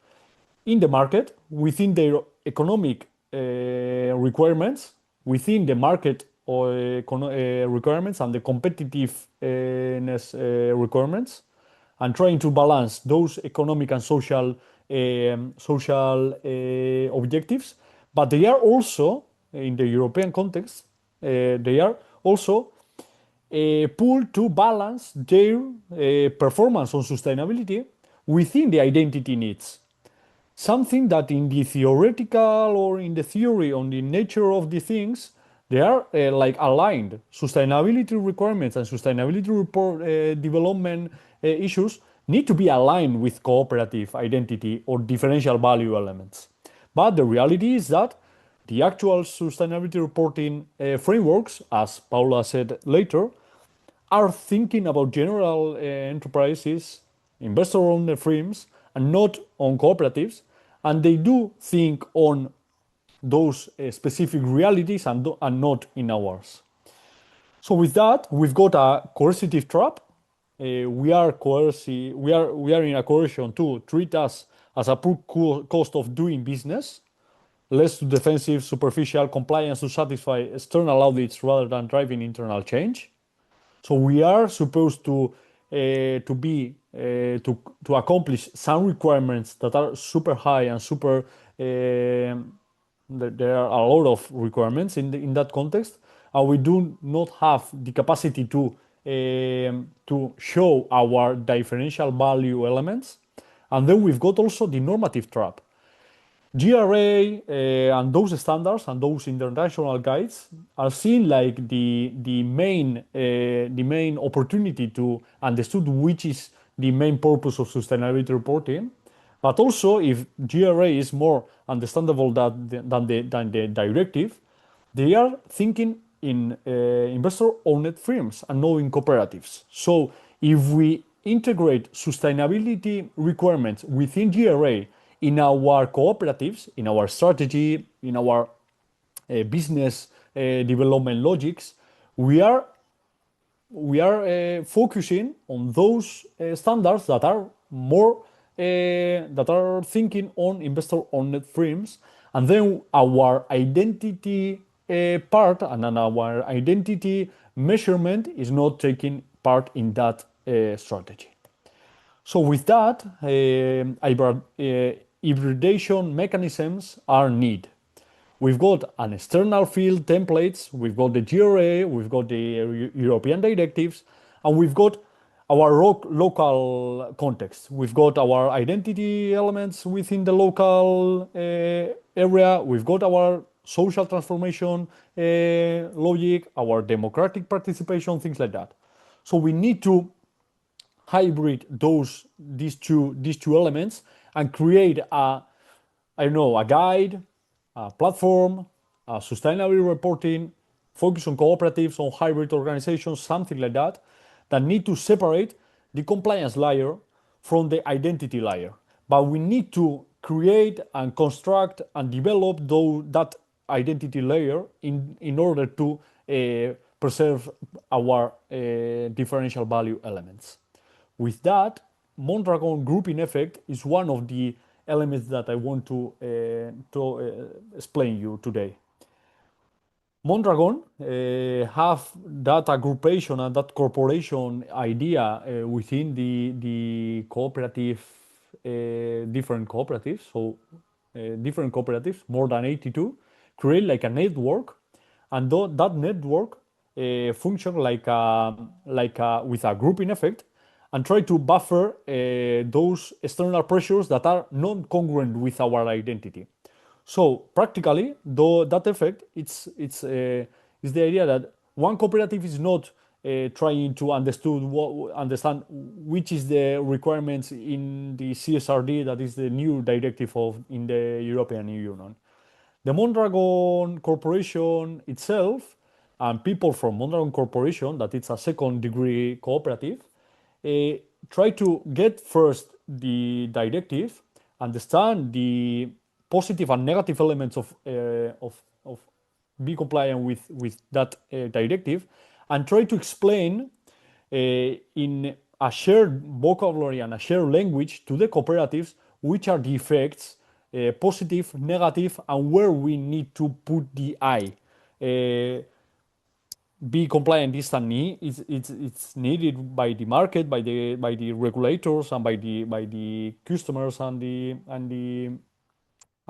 E: in the market within their economic requirements, within the market requirements and the competitiveness requirements, and trying to balance those economic and social objectives. But they are also, in the European context, they are also pulled to balance their performance on sustainability within the identity needs. Something that in the theoretical or in the theory on the nature of the things, they are like aligned. Sustainability requirements and sustainability report development issues need to be aligned with cooperative identity or differential value elements. But the reality is that the actual sustainability reporting frameworks, as Paula said later, are thinking about general enterprises, investor-owned firms, and not on cooperatives, and they do think on those specific realities and not in ours. So with that, we've got a coercive trap. We are in a coercion to treat us as a poor cost of doing business, less defensive, superficial compliance to satisfy external audits rather than driving internal change. So we are supposed to accomplish some requirements that are super high and super. There are a lot of requirements in that context, and we do not have the capacity to show our differential value elements. And then we've got also the normative trap. GRA and those standards and those international guides are seen like the main opportunity to understood which is the main purpose of sustainability reporting. But also, if GRA is more understandable than the directive, they are thinking in investor-owned firms and not in cooperatives. So if we integrate sustainability requirements within GRA in our cooperatives, in our strategy, in our business development logics, we are focusing on those standards that are more that are thinking on investor-owned firms, and then our identity part and then our identity measurement is not taking part in that strategy. So with that, hybridization mechanisms are needed. We've got an external field templates, we've got the GRA, we've got the European directives, and we've got our local context. We've got our identity elements within the local area, we've got our social transformation logic, our democratic participation, things like that. So we need to hybrid these two elements and create a guide, a platform, a sustainability reporting, focus on cooperatives, on hybrid organizations, something like that, that need to separate the compliance layer from the identity layer. But we need to create and construct and develop that identity layer in order to preserve our differential value elements. With that, Mondragon grouping effect is one of the elements that I want to explain you today. Mondragon have that aggregation and that corporation idea within the cooperative, different cooperatives. So different cooperatives, more than 82, create like a network, and that network function like with a grouping effect, and try to buffer those external pressures that are non-congruent with our identity. So practically, though that effect, it's the idea that one cooperative is not trying to understand which is the requirements in the CSRD, that is the new directive in the European Union. The Mondragon Corporation itself and people from Mondragon Corporation, that it's a second degree cooperative, try to get first the directive, understand the positive and negative elements of be compliant with that directive, and try to explain in a shared vocabulary and a shared language to the cooperatives which are the effects, positive, negative, and where we need to put the eye. Be compliant is it's needed by the market, by the regulators, and by the customers, and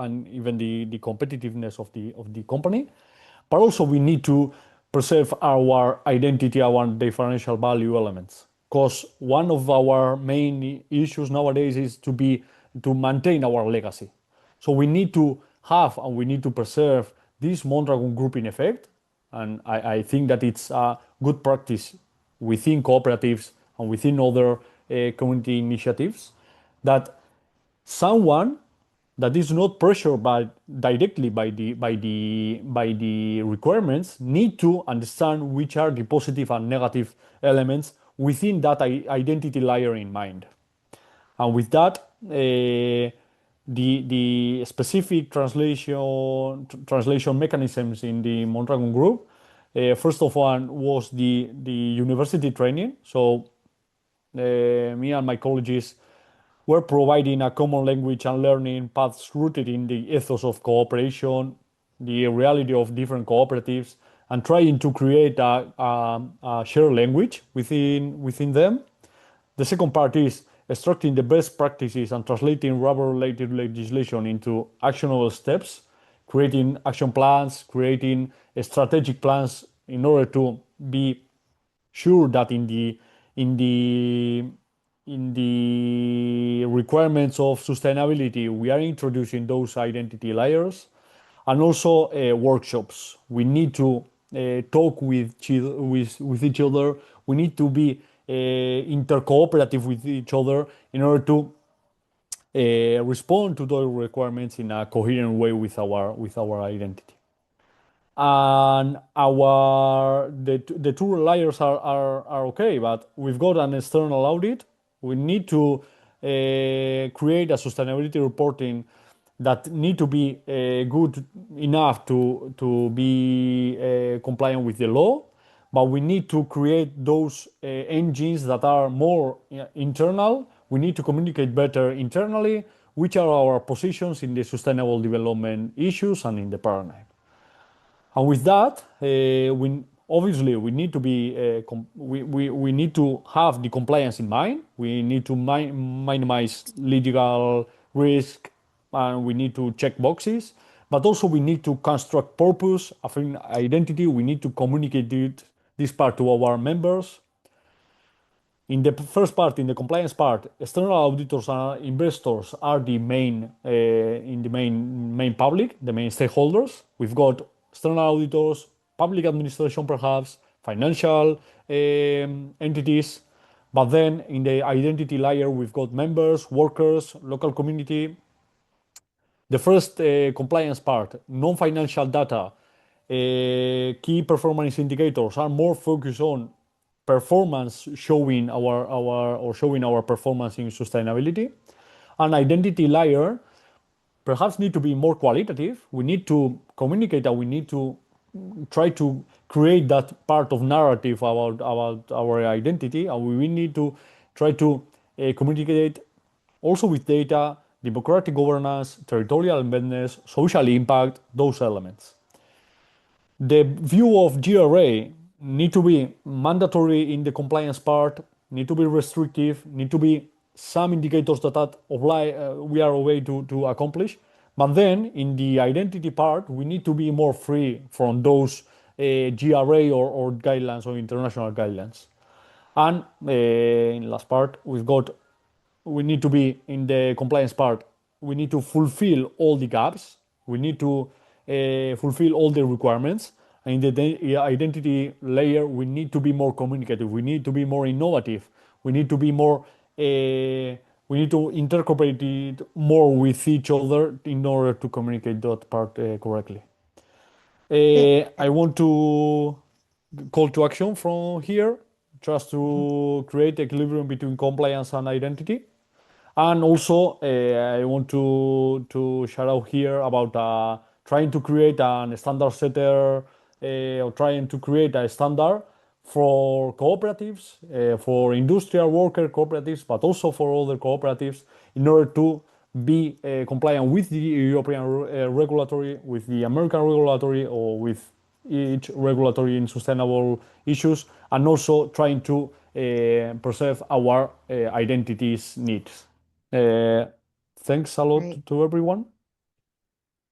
E: even the competitiveness of the company. But also we need to preserve our identity, our differential value elements, because one of our main issues nowadays is to maintain our legacy. So we need to have and we need to preserve this Mondragon grouping effect. And I think that it's a good practice within cooperatives and within other community initiatives, that someone that is not pressured directly by the requirements need to understand which are the positive and negative elements within that identity layer in mind. And with that, the specific translation mechanisms in the Mondragon group. First of all was the university training. So me and my colleagues were providing a common language and learning paths rooted in the ethos of cooperation, the reality of different cooperatives, and trying to create a shared language within them. The second part is extracting the best practices and translating rubber-related legislation into actionable steps, creating action plans, creating strategic plans in order to be sure that in the requirements of sustainability we are introducing those identity layers. And also workshops. We need to talk with each other. We need to be intercooperative with each other in order to respond to those requirements in a coherent way with our identity. and the two layers are okay, but we've got an external audit. We need to create a sustainability reporting that need to be good enough to be compliant with the law, but we need to create those engines that are more internal. We need to communicate better internally, which are our positions in the sustainable development issues and in the paradigm. And with that, we obviously we need to be we need to have the compliance in mind. We need to minimize legal risk, and we need to check boxes. But also we need to construct purpose, affirm identity. We need to communicate this part to our members. In the first part, in the compliance part, external auditors and investors are the main public, the main stakeholders. We've got external auditors, public administration, perhaps financial entities. But then in the identity layer, we've got members, workers, local community. The first compliance part, non-financial data, key performance indicators are more focused on performance, showing our performance in sustainability. An identity layer perhaps need to be more qualitative. We need to communicate and we need to try to create that part of narrative about our identity, and we need to try to communicate also with data, democratic governance, territorial embeddedness, social impact, those elements. The view of GRA need to be mandatory in the compliance part, need to be restrictive, need to be some indicators that we are away to accomplish. But then in the identity part, we need to be more free from those GRA or guidelines or international guidelines. And in last part, we need to be in the compliance part. We need to fulfill all the gaps. We need to fulfill all the requirements. And in the identity layer, we need to be more communicative. We need to be more innovative. We need to be more. We need to intercooperate it more with each other in order to communicate that part correctly. I want to call to action from here, just to create equilibrium between compliance and identity. And also, I want to shout out here about trying to create a standard setter or trying to create a standard for cooperatives, for industrial worker cooperatives, but also for other cooperatives in order to be compliant with the European regulatory, with the American regulatory, or with each regulatory in sustainable issues, and also trying to preserve our identities needs. Thanks a lot
B: Great.
E: to everyone.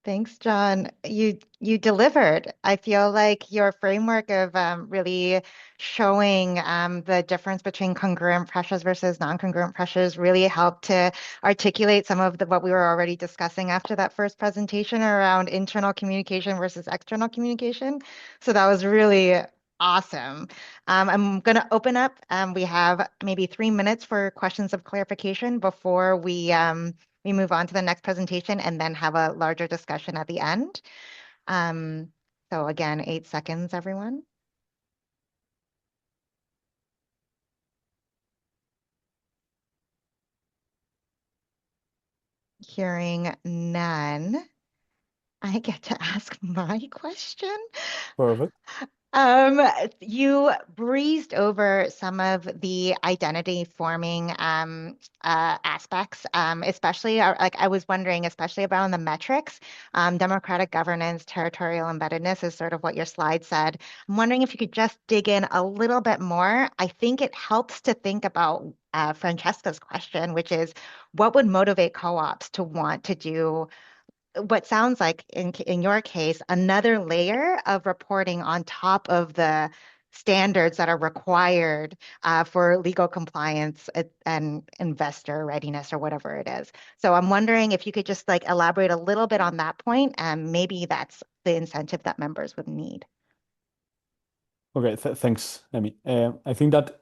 B: Thanks, John. You delivered. I feel like your framework of really showing the difference between congruent pressures versus non-congruent pressures really helped to articulate some of what we were already discussing after that first presentation around internal communication versus external communication. So that was really awesome. I'm going to open up. We have maybe 3 minutes for questions of clarification before we move on to the next presentation and then have a larger discussion at the end. So again, 8 seconds, everyone. Hearing none, I get to ask my question.
E: Perfect.
B: You breezed over some of the identity forming aspects, especially like I was wondering, especially around the metrics, democratic governance, territorial embeddedness is sort of what your slide said. I'm wondering if you could just dig in a little bit more. I think it helps to think about Francesca's question, which is what would motivate co-ops to want to do what sounds like in your case, another layer of reporting on top of the standards that are required for legal compliance and investor readiness or whatever it is. So I'm wondering if you could just like elaborate a little bit on that point, and maybe that's the incentive that members would need.
E: Okay, thanks, Amy. I think that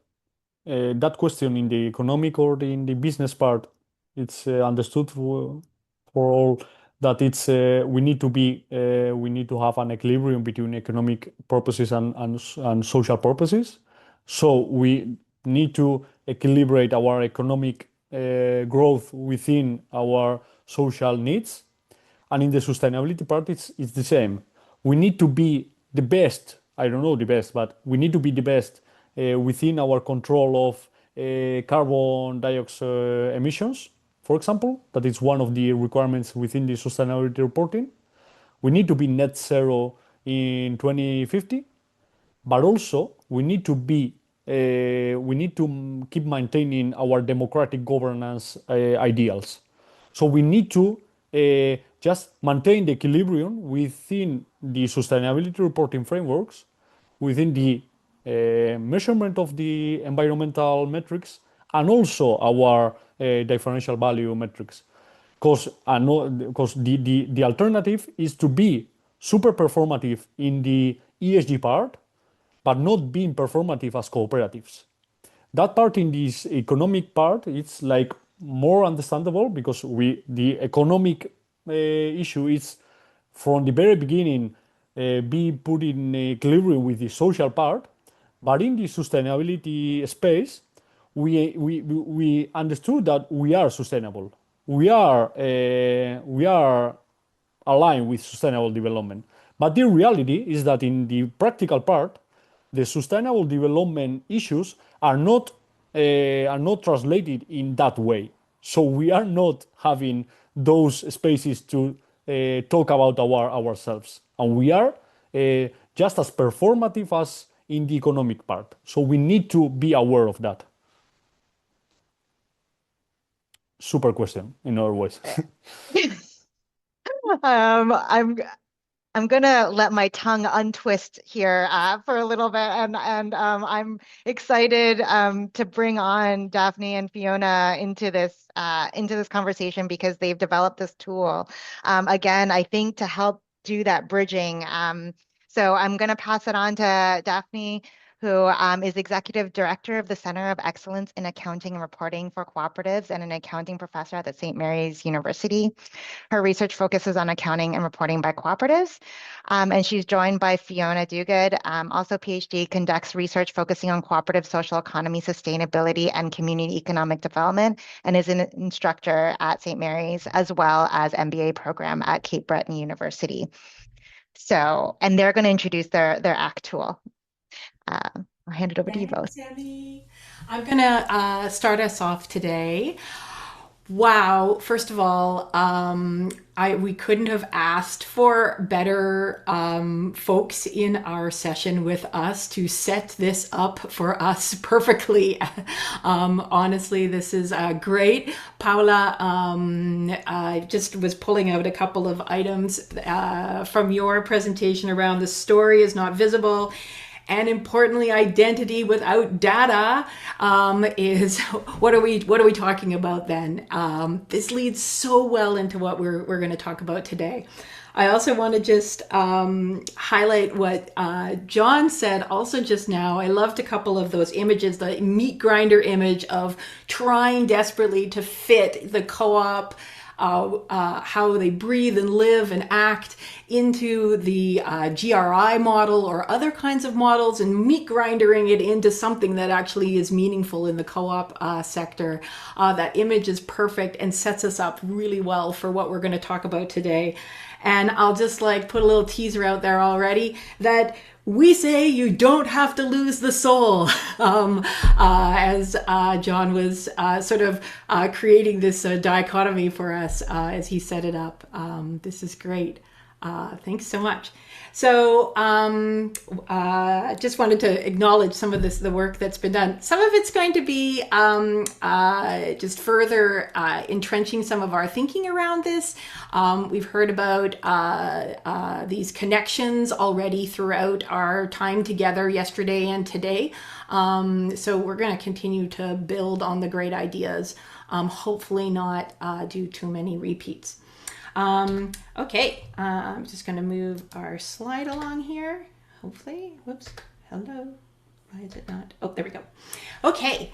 E: that question in the economic or in the business part, it's understood for all that it's we need to have an equilibrium between economic purposes and social purposes. So we need to equilibrate our economic growth within our social needs. And in the sustainability part, it's the same. We need to be the best. I don't know the best, but we need to be the best within our control of carbon dioxide emissions, for example. That is one of the requirements within the sustainability reporting. We need to be net zero in 2050, but also we need to keep maintaining our democratic governance ideals. So we need to just maintain the equilibrium within the sustainability reporting frameworks, within the measurement of the environmental metrics, and also our differential value metrics. Because the alternative is to be super performative in the ESG part, but not being performative as cooperatives. That part in this economic part, it's like more understandable because the economic issue is from the very beginning be put in equilibrium with the social part. But in the sustainability space, we understood that we are sustainable. We are aligned with sustainable development. But the reality is that in the practical part, the sustainable development issues are not translated in that way. So we are not having those spaces to talk about ourselves, and we are just as performative as in the economic part. So we need to be aware of that. Super question in other ways.
B: I'm gonna let my tongue untwist here for a little bit, and I'm excited to bring on Daphne and Fiona into this conversation because they've developed this tool. Again, I think to help do that bridging. So I'm gonna pass it on to Daphne, who is Executive Director of the Center of Excellence in Accounting and Reporting for Cooperatives and an accounting professor at the St. Mary's University. Her research focuses on accounting and reporting by cooperatives, and she's joined by Fiona Duguid, also PhD, conducts research focusing on cooperative social economy, sustainability, and community economic development, and is an instructor at St. Mary's, as well as MBA program at Cape Breton University. So, and they're going to introduce their ACT tool. I'll hand it over to you both.
F: Tammy. I'm going to start us off today. Wow. First of all, we couldn't have asked for better folks in our session with us to set this up for us perfectly. Honestly, this is great. Paula, I just was pulling out a couple of items from your presentation around the story is not visible. And importantly, identity without data is what are we talking about then? This leads so well into what we're going to talk about today. I also want to just highlight what John said also just now. I loved a couple of those images, the meat grinder image of trying desperately to fit the co-op, how they breathe and live and act into the GRI model or other kinds of models, and meat grindering it into something that actually is meaningful in the co-op sector. That image is perfect and sets us up really well for what we're going to talk about today. And I'll just like put a little teaser out there already that we say you don't have to lose the soul, as John was sort of creating this dichotomy for us as he set it up. This is great. Thanks so much. So just wanted to acknowledge some of the work that's been done. Some of it's going to be just further entrenching some of our thinking around this. We've heard about these connections already throughout our time together yesterday and today. So we're going to continue to build on the great ideas, hopefully not do too many repeats. Okay, I'm just going to move our slide along here. Hopefully, whoops, hello. Why is it not? Oh, there we go. Okay.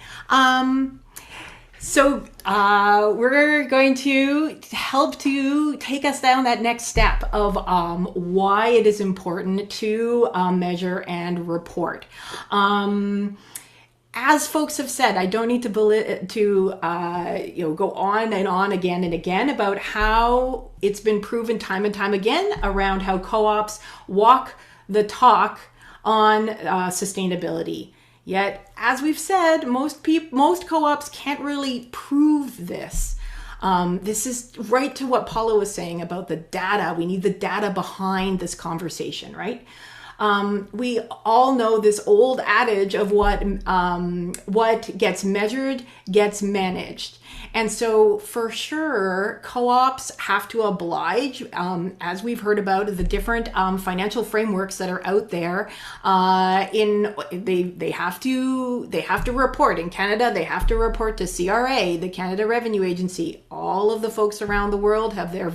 F: So we're going to help to take us down that next step of why it is important to measure and report. As folks have said, I don't need to go on and on again and again about how it's been proven time and time again around how co-ops walk the talk on sustainability. Yet, as we've said, most co-ops can't really prove this. This is right to what Paula was saying about the data. We need the data behind this conversation, right? We all know this old adage of what gets measured gets managed. And so for sure, co-ops have to oblige, as we've heard about the different financial frameworks that are out there. They have to report. In Canada, they have to report to CRA, the Canada Revenue Agency. All of the folks around the world have their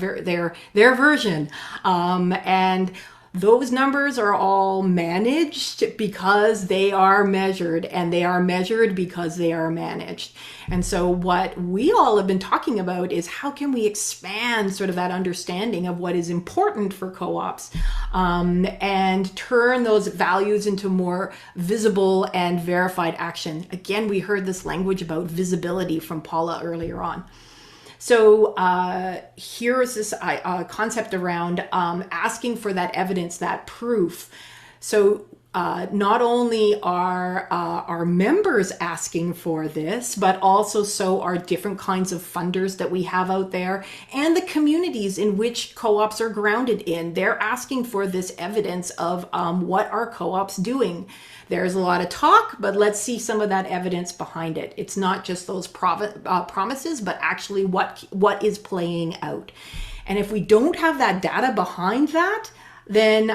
F: version, and those numbers are all managed because they are measured, and they are measured because they are managed. And so what we all have been talking about is how can we expand sort of that understanding of what is important for co-ops, and turn those values into more visible and verified action. Again, we heard this language about visibility from Paula earlier on. So here is this concept around asking for that evidence, that proof. So not only are our members asking for this, but also so are different kinds of funders that we have out there, and the communities in which co-ops are grounded in. They're asking for this evidence of what are co-ops doing. There's a lot of talk, but let's see some of that evidence behind it. It's not just those promises, but actually what is playing out. And if we don't have that data behind that, then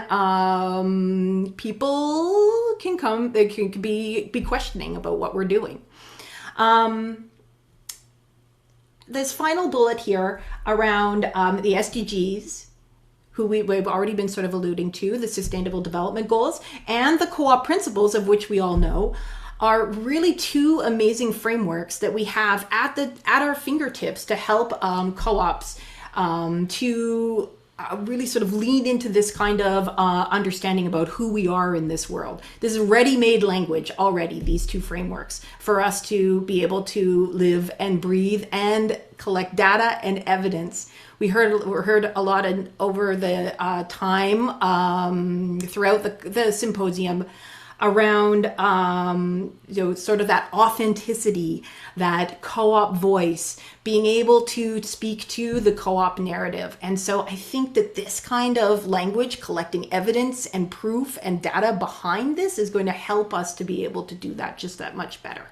F: people can come, they can be questioning about what we're doing. This final bullet here around the SDGs, who we've already been sort of alluding to, the Sustainable Development Goals, and the co-op principles, of which we all know, are really two amazing frameworks that we have at our fingertips to help co-ops to really sort of lean into this kind of understanding about who we are in this world. This is ready-made language already, these two frameworks, for us to be able to live and breathe and collect data and evidence. We heard a lot over the time throughout the symposium around sort of that authenticity, that co-op voice, being able to speak to the co-op narrative. And so I think that this kind of language, collecting evidence and proof and data behind this, is going to help us to be able to do that just that much better.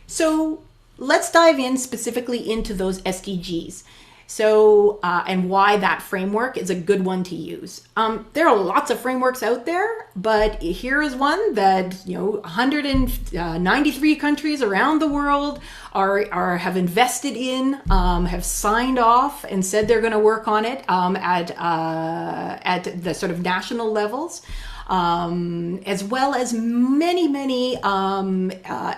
F: So let's dive in specifically into those SDGs. So, and why that framework is a good one to use. There are lots of frameworks out there, but here is one that, 193 countries around the world have invested in, have signed off and said they're going to work on it at the sort of national levels. As well as many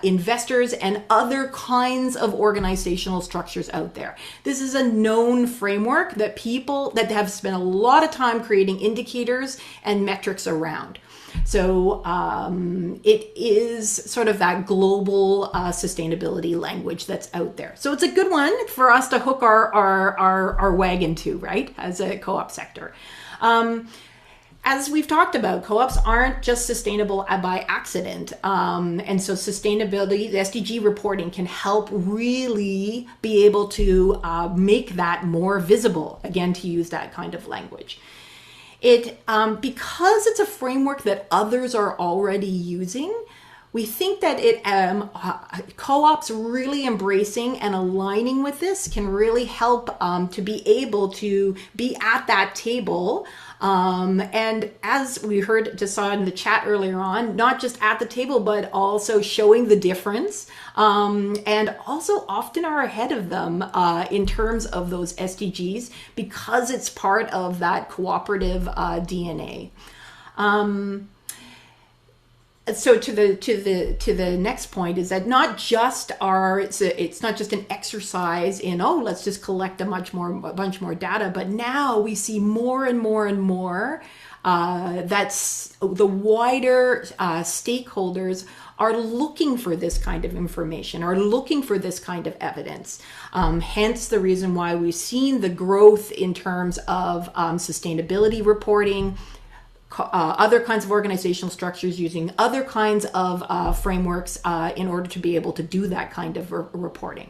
F: investors and other kinds of organizational structures out there. This is a known framework that people that have spent a lot of time creating indicators and metrics around. So it is sort of that global sustainability language that's out there. So it's a good one for us to hook our wagon to, right, as a co-op sector. As we've talked about, co-ops aren't just sustainable by accident. And so sustainability, the SDG reporting can help really be able to make that more visible, again, to use that kind of language. Because it's a framework that others are already using, we think that co-ops really embracing and aligning with this can really help to be able to be at that table. And as we just saw in the chat earlier on, not just at the table, but also showing the difference, and also often are ahead of them in terms of those SDGs, because it's part of that cooperative DNA. so to the next point is that not just it's not just an exercise in, oh, let's just collect a bunch more data, but now we see more and more and more that's the wider stakeholders are looking for this kind of information, are looking for this kind of evidence. Hence the reason why we've seen the growth in terms of sustainability reporting, other kinds of organizational structures using other kinds of frameworks in order to be able to do that kind of reporting.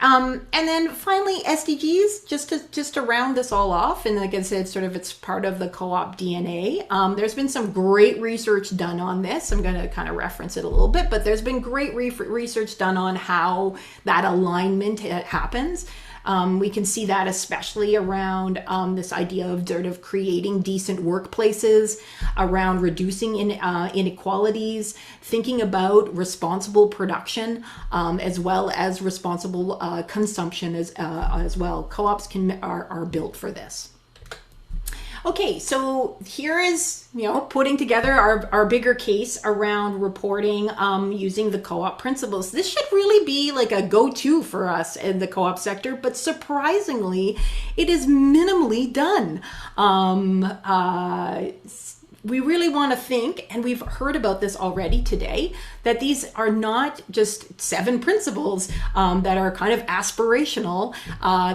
F: And then finally, SDGs, just to round this all off, and like I said, it's part of the co-op DNA. There's been some great research done on this. I'm going to kind of reference it a little bit, but there's been great research done on how that alignment happens. We can see that especially around this idea of sort of creating decent workplaces, around reducing inequalities, thinking about responsible production, as well as responsible consumption as well. Co-ops are built for this. Okay, so here is, putting together our bigger case around reporting using the co-op principles. This should really be like a go-to for us in the co-op sector, but surprisingly, it is minimally done. We really want to think, and we've heard about this already today, that these are not just 7 principles that are kind of aspirational.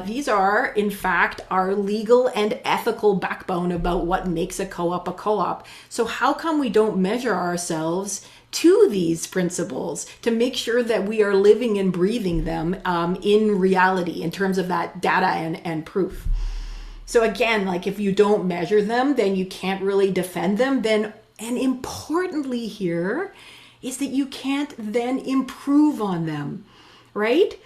F: These are, in fact, our legal and ethical backbone about what makes a co-op. So how come we don't measure ourselves to these principles to make sure that we are living and breathing them in reality in terms of that data and proof? So again, like if you don't measure them, then you can't really defend them. And importantly here is that you can't then improve on them, right?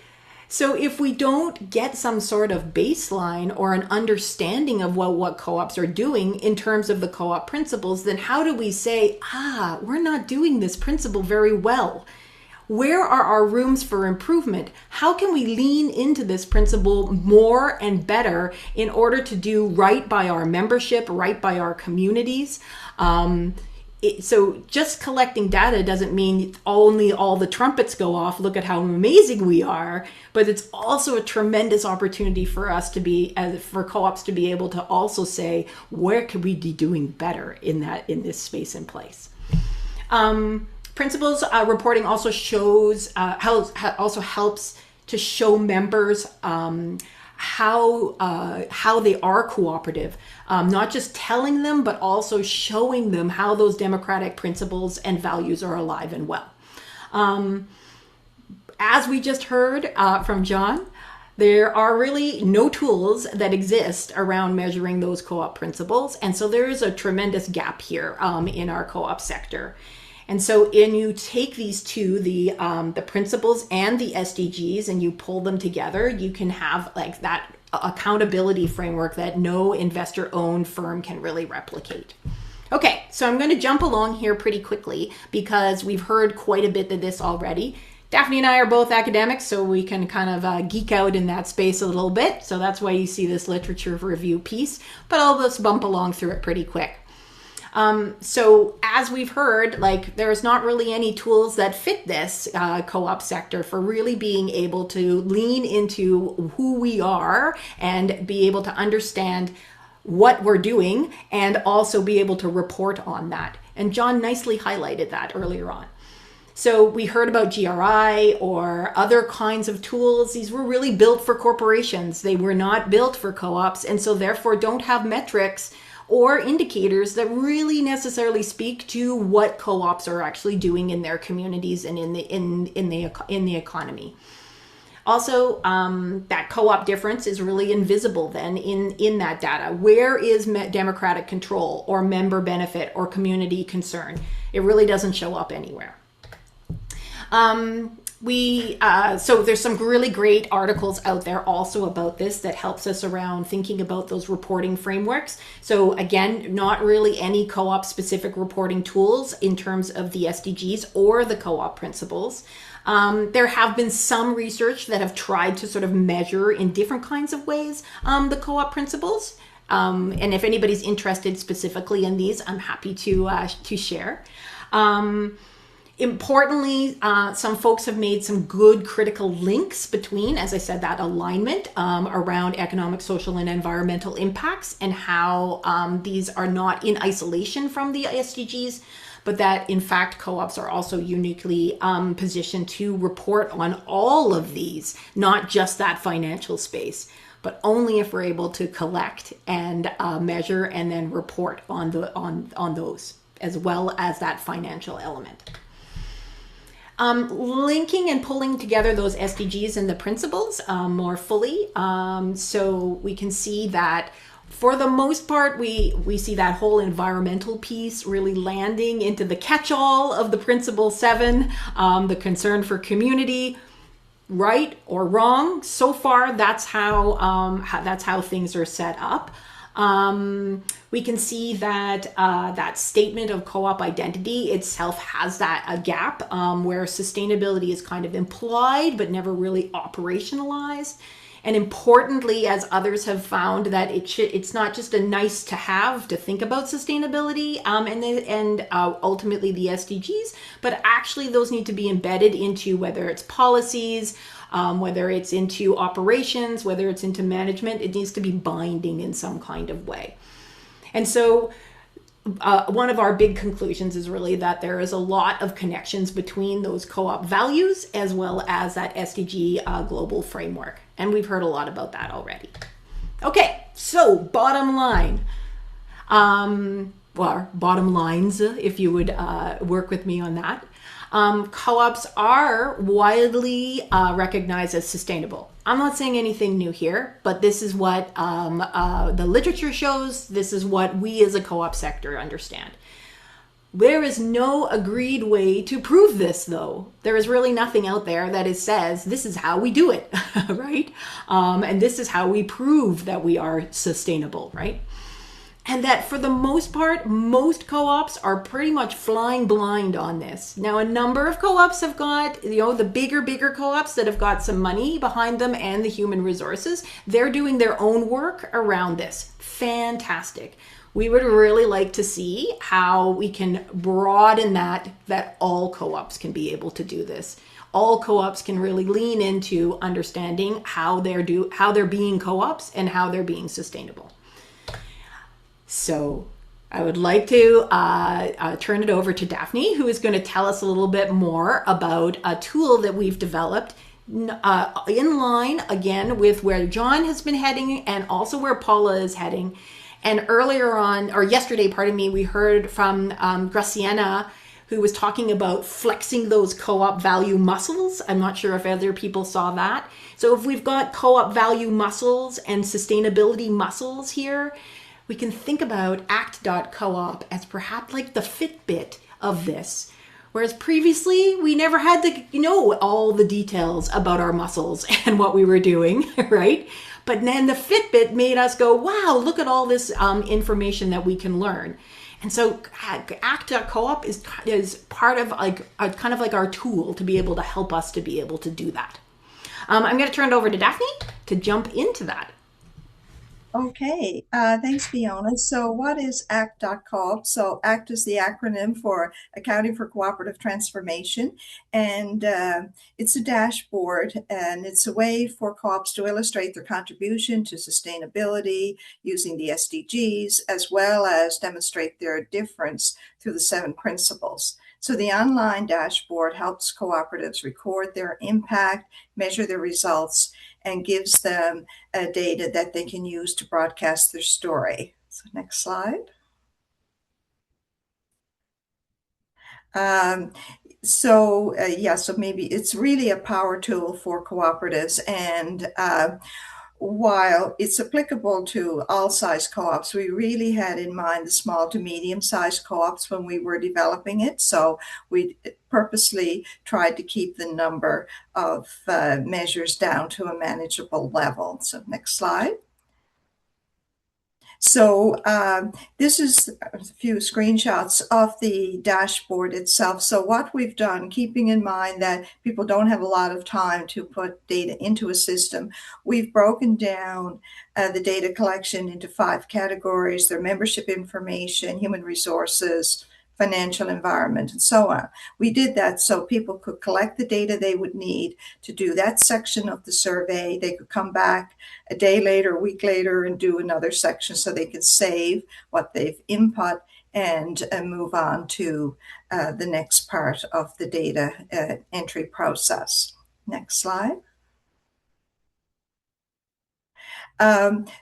F: So if we don't get some sort of baseline or an understanding of what co-ops are doing in terms of the co-op principles, then how do we say, we're not doing this principle very well? Where are our rooms for improvement? How can we lean into this principle more and better in order to do right by our membership, right by our communities? So just collecting data doesn't mean only all the trumpets go off, look at how amazing we are, but it's also a tremendous opportunity for us to be, for co-ops to be able to also say, where could we be doing better in this space and place? Principles reporting also shows also helps to show members how they are cooperative, not just telling them, but also showing them how those democratic principles and values are alive and well. As we just heard from John, there are really no tools that exist around measuring those co-op principles, and so there is a tremendous gap here in our co-op sector. And so when you take these two, the principles and the SDGs, and you pull them together, you can have like that accountability framework that no investor-owned firm can really replicate. Okay, so I'm going to jump along here pretty quickly because we've heard quite a bit of this already. Daphne and I are both academics, so we can kind of geek out in that space a little bit. So that's why you see this literature review piece, but I'll just bump along through it pretty quick. So as we've heard, like there's not really any tools that fit this co-op sector for really being able to lean into who we are and be able to understand what we're doing and also be able to report on that. And John nicely highlighted that earlier on. So we heard about GRI or other kinds of tools. These were really built for corporations. They were not built for co-ops, and so therefore don't have metrics or indicators that really necessarily speak to what co-ops are actually doing in their communities and in the economy. Also, that co-op difference is really invisible then in that data. Where is democratic control or member benefit or community concern? It really doesn't show up anywhere. So there's some really great articles out there also about this that helps us around thinking about those reporting frameworks. So again, not really any co-op specific reporting tools in terms of the SDGs or the co-op principles. There have been some research that have tried to sort of measure in different kinds of ways the co-op principles. And if anybody's interested specifically in these, I'm happy to share. Importantly, some folks have made some good critical links between, as I said, that alignment around economic, social, and environmental impacts, and how these are not in isolation from the SDGs, but that in fact co-ops are also uniquely positioned to report on all of these, not just that financial space, but only if we're able to collect and measure and then report on those, as well as that financial element. Linking and pulling together those SDGs and the principles more fully. So we can see that for the most part, we see that whole environmental piece really landing into the catch-all of the Principle 7, the concern for community. Right or wrong, so far that's how things are set up. We can see that that statement of co-op identity itself has a gap where sustainability is kind of implied but never really operationalized. And importantly, as others have found, that it's not just a nice to have to think about sustainability and ultimately the SDGs, but actually those need to be embedded into whether it's policies, whether it's into operations, whether it's into management. It needs to be binding in some kind of way. And so one of our big conclusions is really that there is a lot of connections between those co-op values as well as that SDG global framework. And we've heard a lot about that already. Okay, so bottom line. Well, bottom lines, if you would work with me on that. Co-ops are widely recognized as sustainable. I'm not saying anything new here, but this is what the literature shows. This is what we as a co-op sector understand. There is no agreed way to prove this, though. There is really nothing out there that says this is how we do it, right? And this is how we prove that we are sustainable, right? And that for the most part, most co-ops are pretty much flying blind on this. Now, a number of co-ops have got, the bigger co-ops that have got some money behind them and the human resources. They're doing their own work around this. Fantastic. We would really like to see how we can broaden that all co-ops can be able to do this. All co-ops can really lean into understanding how they're being co-ops and how they're being sustainable. So I would like to turn it over to Daphne, who is going to tell us a little bit more about a tool that we've developed in line, again, with where John has been heading and also where Paula is heading. And yesterday, we heard from Graciana, who was talking about flexing those co-op value muscles. I'm not sure if other people saw that. So if we've got co-op value muscles and sustainability muscles here, we can think about act.coop as perhaps like the Fitbit of this. Whereas previously, we never had to know all the details about our muscles and what we were doing, right? But then the Fitbit made us go, wow, look at all this information that we can learn. And so act.coop is part of kind of like our tool to be able to help us to be able to do that. I'm going to turn it over to Daphne to jump into that.
C: Okay, thanks, Fiona. So what is ACT.coop? So ACT is the acronym for Accounting for Cooperative Transformation, and it's a dashboard, and it's a way for co-ops to illustrate their contribution to sustainability using the SDGs, as well as demonstrate their difference through the 7 principles. So the online dashboard helps cooperatives record their impact, measure their results, and gives them data that they can use to broadcast their story. So next slide. So maybe it's really a power tool for cooperatives, and while it's applicable to all size co-ops, we really had in mind the small to medium-sized co-ops when we were developing it. So we purposely tried to keep the number of measures down to a manageable level. So next slide. So this is a few screenshots of the dashboard itself. So what we've done, keeping in mind that people don't have a lot of time to put data into a system, we've broken down the data collection into 5 categories: their membership information, human resources, financial environment, and so on. We did that so people could collect the data they would need to do that section of the survey. They could come back a day later, a week later, and do another section so they could save what they've input and move on to the next part of the data entry process. Next slide.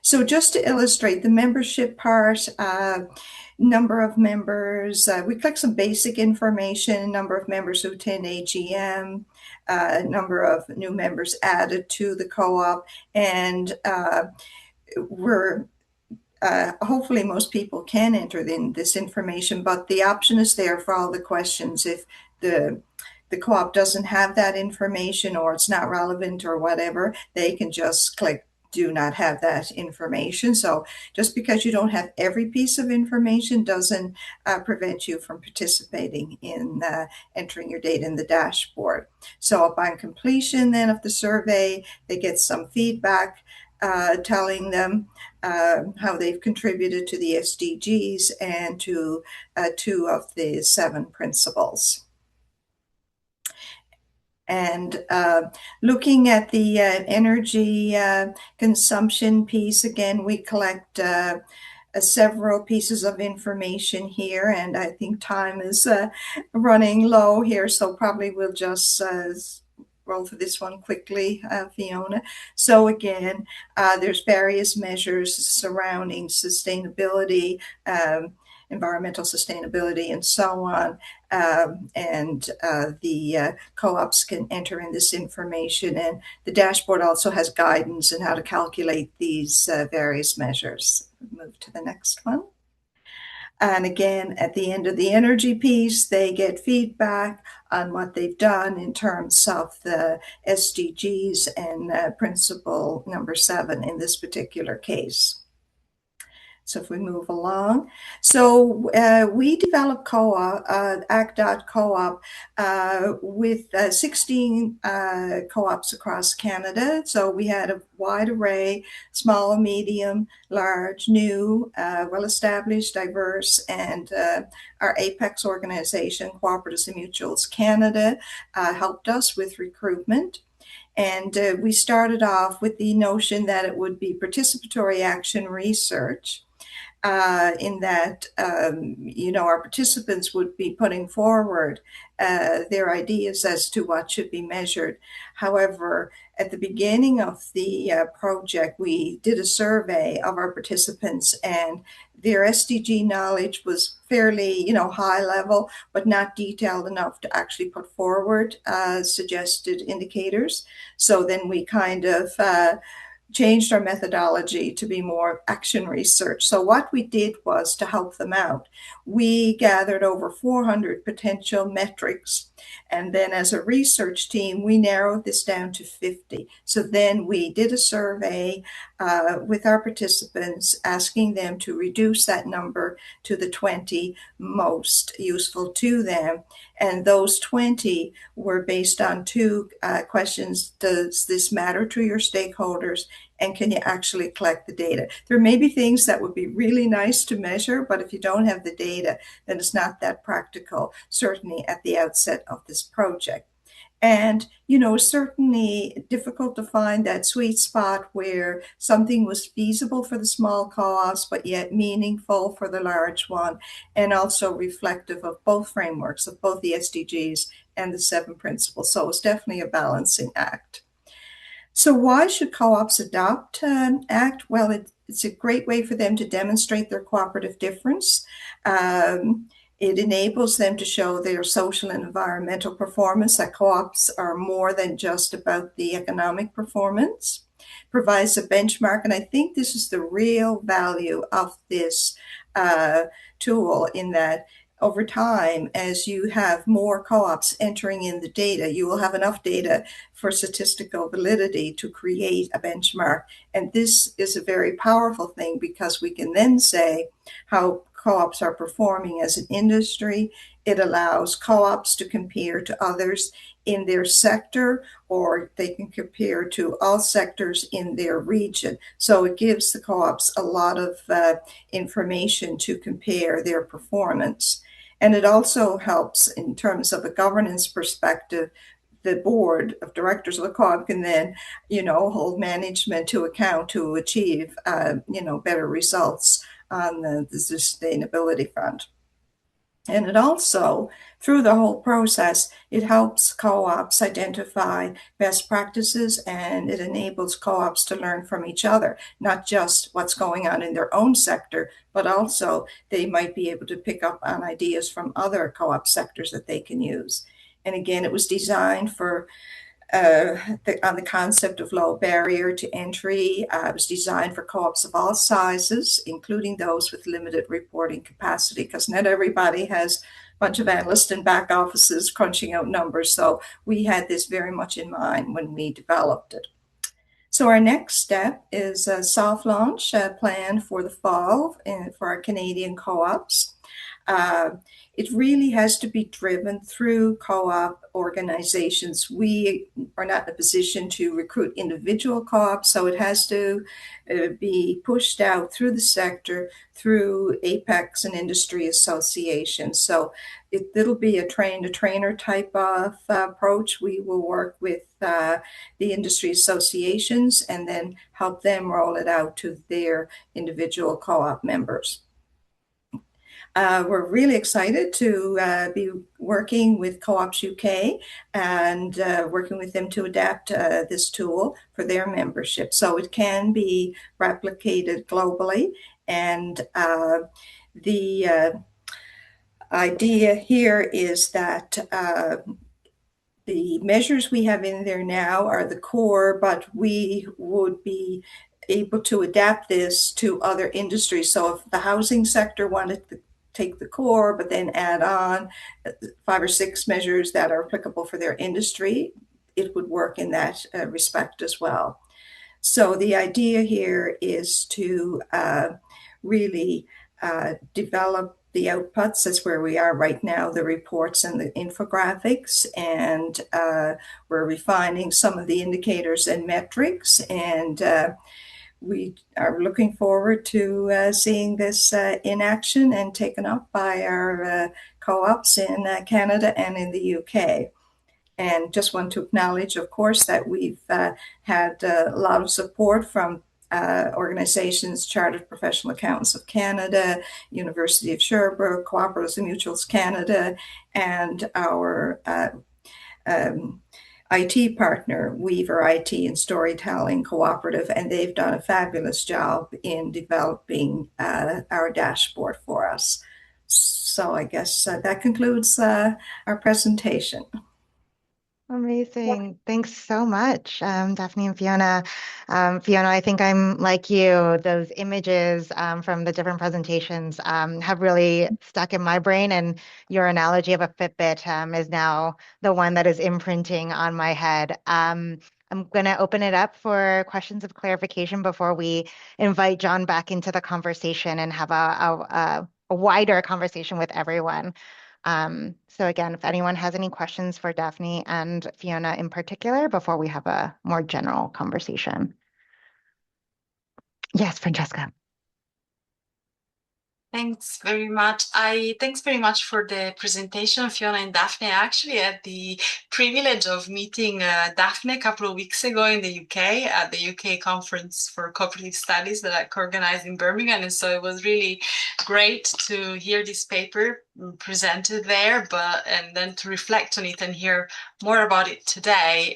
C: So just to illustrate the membership part, number of members, we collect some basic information, number of members who attend AGM, number of new members added to the co-op, and we're hopefully most people can enter in this information, but the option is there for all the questions. If the co-op doesn't have that information or it's not relevant or whatever, they can just click do not have that information. So just because you don't have every piece of information doesn't prevent you from participating in entering your data in the dashboard. So upon completion then of the survey, they get some feedback telling them how they've contributed to the SDGs and to 2 of the 7 principles. And looking at the energy consumption piece, again, we collect several pieces of information here, and I think time is running low here, so probably we'll just roll through this one quickly, Fiona. So again, there's various measures surrounding sustainability, environmental sustainability, and so on. The co-ops can enter in this information, and the dashboard also has guidance on how to calculate these various measures. Move to the next one. And again, at the end of the energy piece, they get feedback on what they've done in terms of the SDGs and principle number 7 in this particular case. So if we move along, so we developed co-op, ACT.coop with 16 co-ops across Canada. So we had a wide array, small, medium, large, new, well-established, diverse, and our apex organization, Cooperatives and Mutuals Canada, helped us with recruitment. And we started off with the notion that it would be participatory action research. In that, our participants would be putting forward their ideas as to what should be measured. However, at the beginning of the project, we did a survey of our participants, and their SDG knowledge was fairly, high level, but not detailed enough to actually put forward suggested indicators. So then we kind of changed our methodology to be more action research. So what we did was to help them out. We gathered over 400 potential metrics. And then as a research team, we narrowed this down to 50. So then we did a survey with our participants, asking them to reduce that number to the 20 most useful to them. And those 20 were based on 2 questions. Does this matter to your stakeholders? And can you actually collect the data? There may be things that would be really nice to measure, but if you don't have the data, then it's not that practical, certainly at the outset of this project. And, certainly difficult to find that sweet spot where something was feasible for the small co-ops, but yet meaningful for the large one, and also reflective of both frameworks, of both the SDGs and the 7 principles. So it's definitely a balancing act. So why should co-ops adopt ACT? Well, it's a great way for them to demonstrate their cooperative difference. It enables them to show their social and environmental performance, that co-ops are more than just about the economic performance. Provides a benchmark, and I think this is the real value of this tool, in that over time, as you have more co-ops entering in the data, you will have enough data for statistical validity to create a benchmark. And this is a very powerful thing, because we can then say how co-ops are performing as an industry. It allows co-ops to compare to others in their sector, or they can compare to all sectors in their region. So it gives the co-ops a lot of information to compare their performance. And it also helps in terms of a governance perspective. The board of directors of the co-op can then, hold management to account to achieve, better results on the sustainability front. And it also, through the whole process, it helps co-ops identify best practices, and it enables co-ops to learn from each other, not just what's going on in their own sector, but also they might be able to pick up on ideas from other co-op sectors that they can use. And again, it was designed for on the concept of low barrier to entry. It was designed for co-ops of all sizes, including those with limited reporting capacity, because not everybody has a bunch of analysts and back offices crunching out numbers. So we had this very much in mind when we developed it. So our next step is a soft launch plan for the fall for our Canadian co-ops. It really has to be driven through co-op organizations. We are not in a position to recruit individual co-ops, so it has to be pushed out through the sector, through apex and industry associations. So it'll be a train-to-trainer type of approach. We will work with the industry associations and then help them roll it out to their individual co-op members. We're really excited to be working with Co-ops UK and working with them to adapt this tool for their membership so it can be replicated globally. And the idea here is that the measures we have in there now are the core, but we would be able to adapt this to other industries. So if the housing sector wanted to take the core, but then add on 5 or 6 measures that are applicable for their industry, it would work in that respect as well. So the idea here is to really develop the outputs. That's where we are right now, the reports and the infographics, and we're refining some of the indicators and metrics, and we are looking forward to seeing this in action and taken up by our co-ops in Canada and in the UK. And just want to acknowledge, of course, that we've had a lot of support from organizations, Chartered Professional Accountants of Canada, University of Sherbrooke, Cooperatives and Mutuals Canada, and our IT partner, Weaver IT and Storytelling Cooperative, and they've done a fabulous job in developing our dashboard for us. So I guess that concludes our presentation.
B: Amazing. Thanks so much, Daphne and Fiona. Fiona, I think I'm like you. Those images from the different presentations have really stuck in my brain, and your analogy of a Fitbit is now the one that is imprinting on my head. I'm going to open it up for questions of clarification before we invite John back into the conversation and have a wider conversation with everyone. So again, if anyone has any questions for Daphne and Fiona in particular, before we have a more general conversation. Yes, Francesca.
D: Thanks very much. Thanks very much for the presentation, Fiona and Daphne. I actually had the privilege of meeting Daphne a couple of weeks ago in the UK at the UK Conference for Cooperative Studies that I organized in Birmingham. And so it was really great to hear this paper presented there, and then to reflect on it and hear more about it today.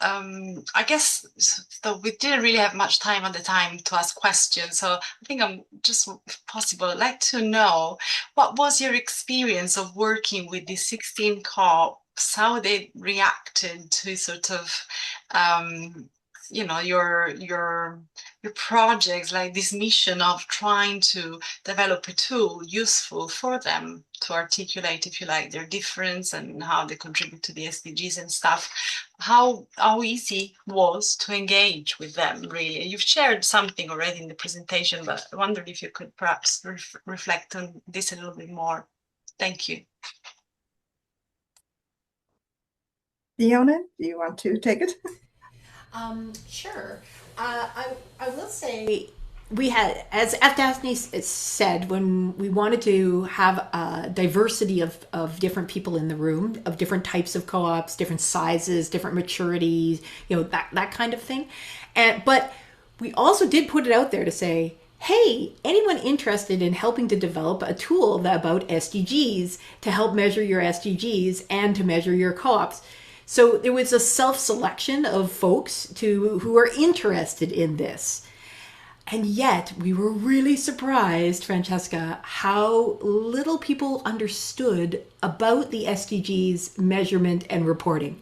D: I guess so we didn't really have much time at the time to ask questions. So I think I'm just, if possible, I'd like to know what was your experience of working with the 16 co-ops, how they reacted to sort of, your projects, like this mission of trying to develop a tool useful for them to articulate, if you like, their difference and how they contribute to the SDGs and stuff. How easy it was to engage with them, really. You've shared something already in the presentation, but I wondered if you could perhaps reflect on this a little bit more. Thank you.
C: Fiona, do you want to take it?
F: Sure. I will say we had, as Daphne said, when we wanted to have a diversity of different people in the room, of different types of co-ops, different sizes, different maturities, that kind of thing. But we also did put it out there to say, hey, anyone interested in helping to develop a tool about SDGs to help measure your SDGs and to measure your co-ops? So there was a self-selection of folks who are interested in this. And yet, we were really surprised, Francesca, how little people understood about the SDGs measurement and reporting.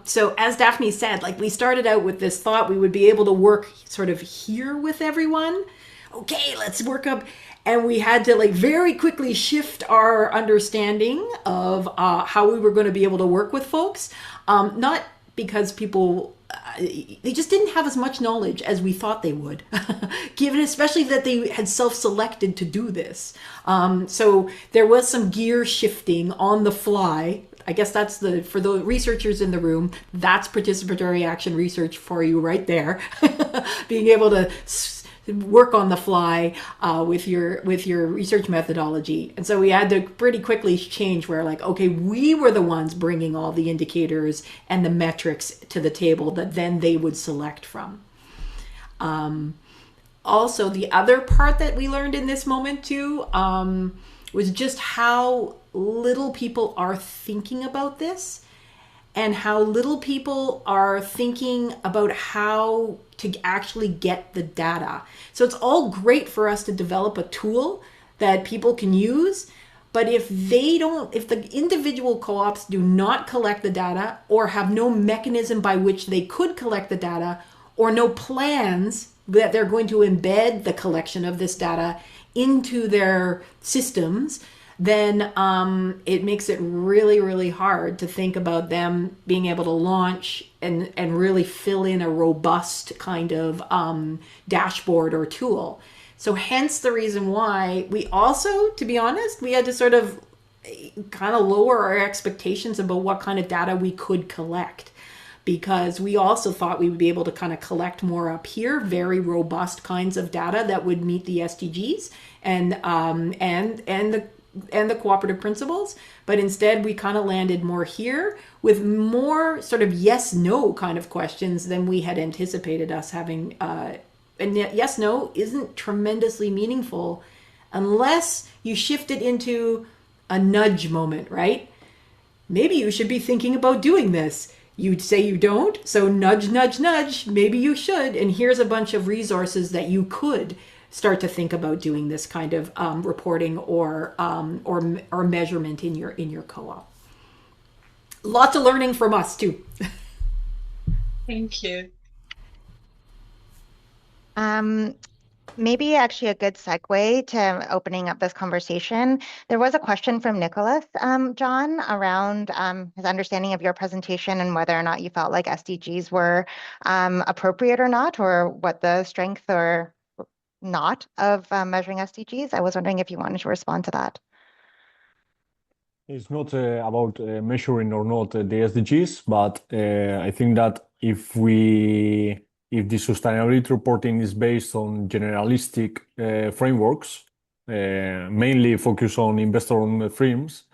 F: So as Daphne said, like we started out with this thought we would be able to work sort of here with everyone. Okay, let's work up. And we had to like very quickly shift our understanding of how we were going to be able to work with folks. Not because people they just didn't have as much knowledge as we thought they would, given especially that they had self-selected to do this. So there was some gear shifting on the fly. I guess that's for the researchers in the room, that's participatory action research for you right there. Being able to work on the fly with your research methodology. And so we had to pretty quickly change where like, okay, we were the ones bringing all the indicators and the metrics to the table that then they would select from. Also, the other part that we learned in this moment too was just how little people are thinking about this and how little people are thinking about how to actually get the data. So it's all great for us to develop a tool that people can use, but if the individual co-ops do not collect the data or have no mechanism by which they could collect the data or no plans that they're going to embed the collection of this data into their systems, then it makes it really, really hard to think about them being able to launch and really fill in a robust kind of dashboard or tool. So hence the reason why we also, to be honest, we had to sort of kind of lower our expectations about what kind of data we could collect, because we also thought we would be able to kind of collect more up here, very robust kinds of data that would meet the SDGs and the cooperative principles, but instead we kind of landed more here with more sort of yes/no kind of questions than we had anticipated us having. And yet yes/no isn't tremendously meaningful unless you shift it into a nudge moment, right? Maybe you should be thinking about doing this. You'd say you don't, so nudge, nudge, nudge, maybe you should, and here's a bunch of resources that you could start to think about doing this kind of reporting or measurement in your co-op. Lots of learning from us too.
D: Thank you.
B: Maybe actually a good segue to opening up this conversation. There was a question from Nicholas, John, around his understanding of your presentation and whether or not you felt like SDGs were appropriate or not, or what the strength or not of measuring SDGs. I was wondering if you wanted to respond to that.
E: It's not about measuring or not the SDGs, but I think that if the sustainability reporting is based on generalistic frameworks, mainly focus on investor-owned firms,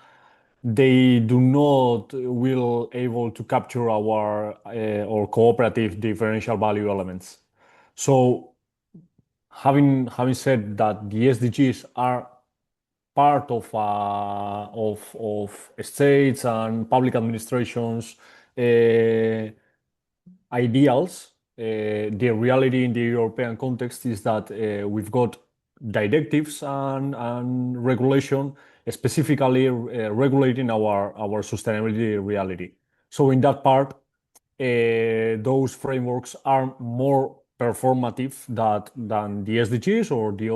E: they do not will able to capture our or cooperative differential value elements. So having said that, the SDGs are part of states and public administrations ideals. The reality in the European context is that we've got directives and regulation specifically regulating our sustainability reality. So in that part, those frameworks are more performative than the SDGs or the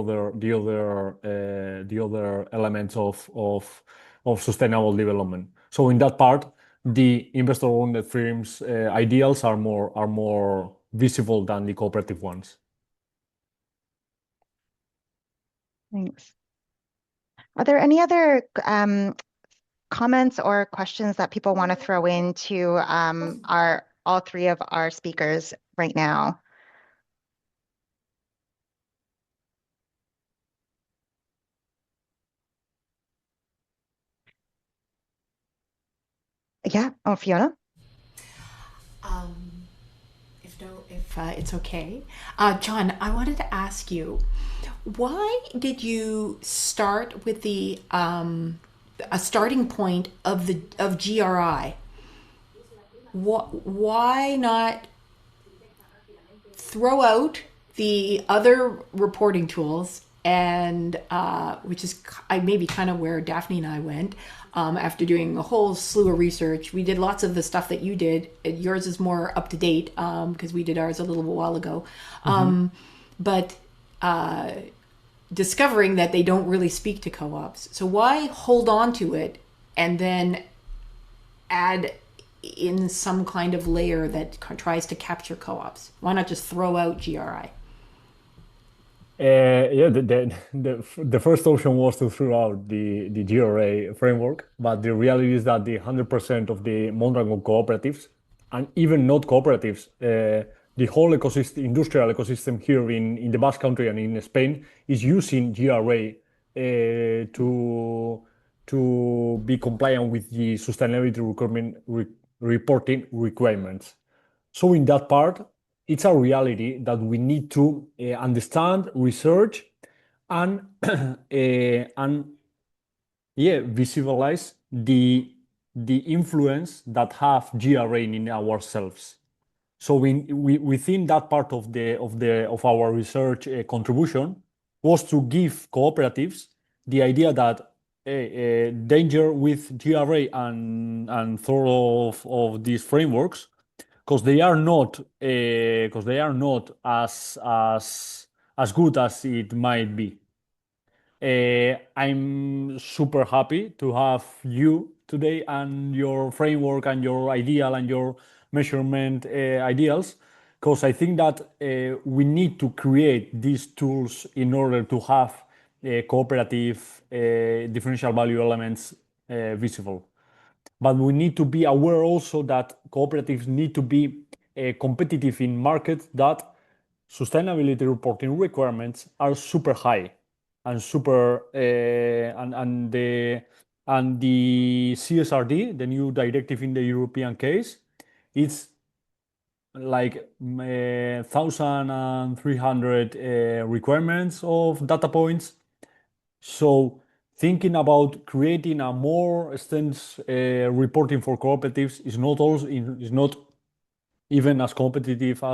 E: other elements of sustainable development. So in that part, the investor-owned firms ideals are more visible than the cooperative ones.
B: Thanks. Are there any other comments or questions that people want to throw into all three of our speakers right now? Yeah. Oh, Fiona.
F: If it's okay, John, I wanted to ask you, why did you start with the a starting point of GRI? Why not throw out the other reporting tools, and which is maybe kind of where Daphne and I went after doing a whole slew of research. We did lots of the stuff that you did. Yours is more up to date because we did ours a little while ago. But discovering that they don't really speak to co-ops. So why hold on to it and then add in some kind of layer that tries to capture co-ops? Why not just throw out GRI?
E: Yeah, the first option was to throw out the GRA framework, but the reality is that the 100% of the Mondragon cooperatives, and even not cooperatives, the whole ecosystem, industrial ecosystem here in the Basque Country and in Spain is using GRA to be compliant with the sustainability reporting requirements. So in that part, it's a reality that we need to understand, research, and and yeah, visualize the influence that have GRA in ourselves. So within that part of our research contribution was to give cooperatives the idea that danger with GRA and thorough of these frameworks, because they are not as good as it might be. I'm super happy to have you today and your framework and your ideal and your measurement ideals, because I think that we need to create these tools in order to have cooperative differential value elements visible. But we need to be aware also that cooperatives need to be competitive in markets that sustainability reporting requirements are super high and super and the CSRD, the new directive in the European case, it's like 1,300 requirements of data points. So thinking about creating a more extensive reporting for cooperatives is not even as competitive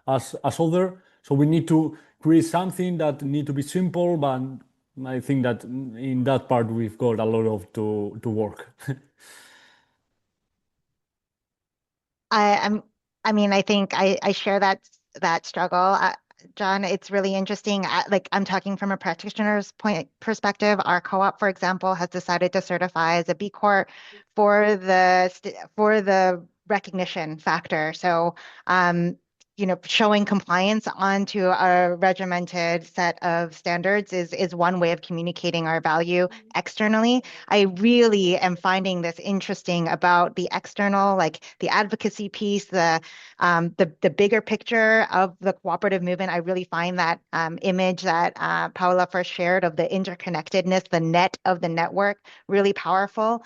E: as other. So we need to create something that need to be simple, but I think that in that part we've got a lot of to work.
B: I I mean, I think I share that struggle. John, it's really interesting. Like I'm talking from a practitioner's point perspective. Our co-op, for example, has decided to certify as a B Corp for the recognition factor. So, showing compliance onto a regimented set of standards is one way of communicating our value externally. I really am finding this interesting about the external, like the advocacy piece, the bigger picture of the cooperative movement. I really find that image that Paula first shared of the interconnectedness, the net of the network, really powerful,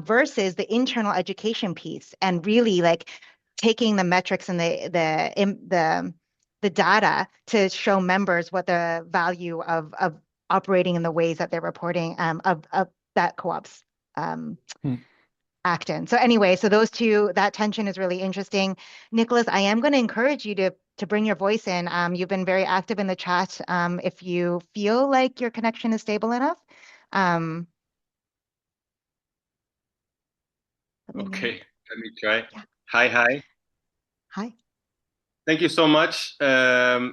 B: versus the internal education piece, and really like taking the metrics and the data to show members what the value of operating in the ways that they're reporting of that co-ops act in. So anyway, so those two, that tension is really interesting. Nicholas, I am going to encourage you to bring your voice in. You've been very active in the chat. If you feel like your connection is stable enough.
G: Okay, let me try.
B: Yeah.
G: Hi.
B: Hi.
G: Thank you so much. My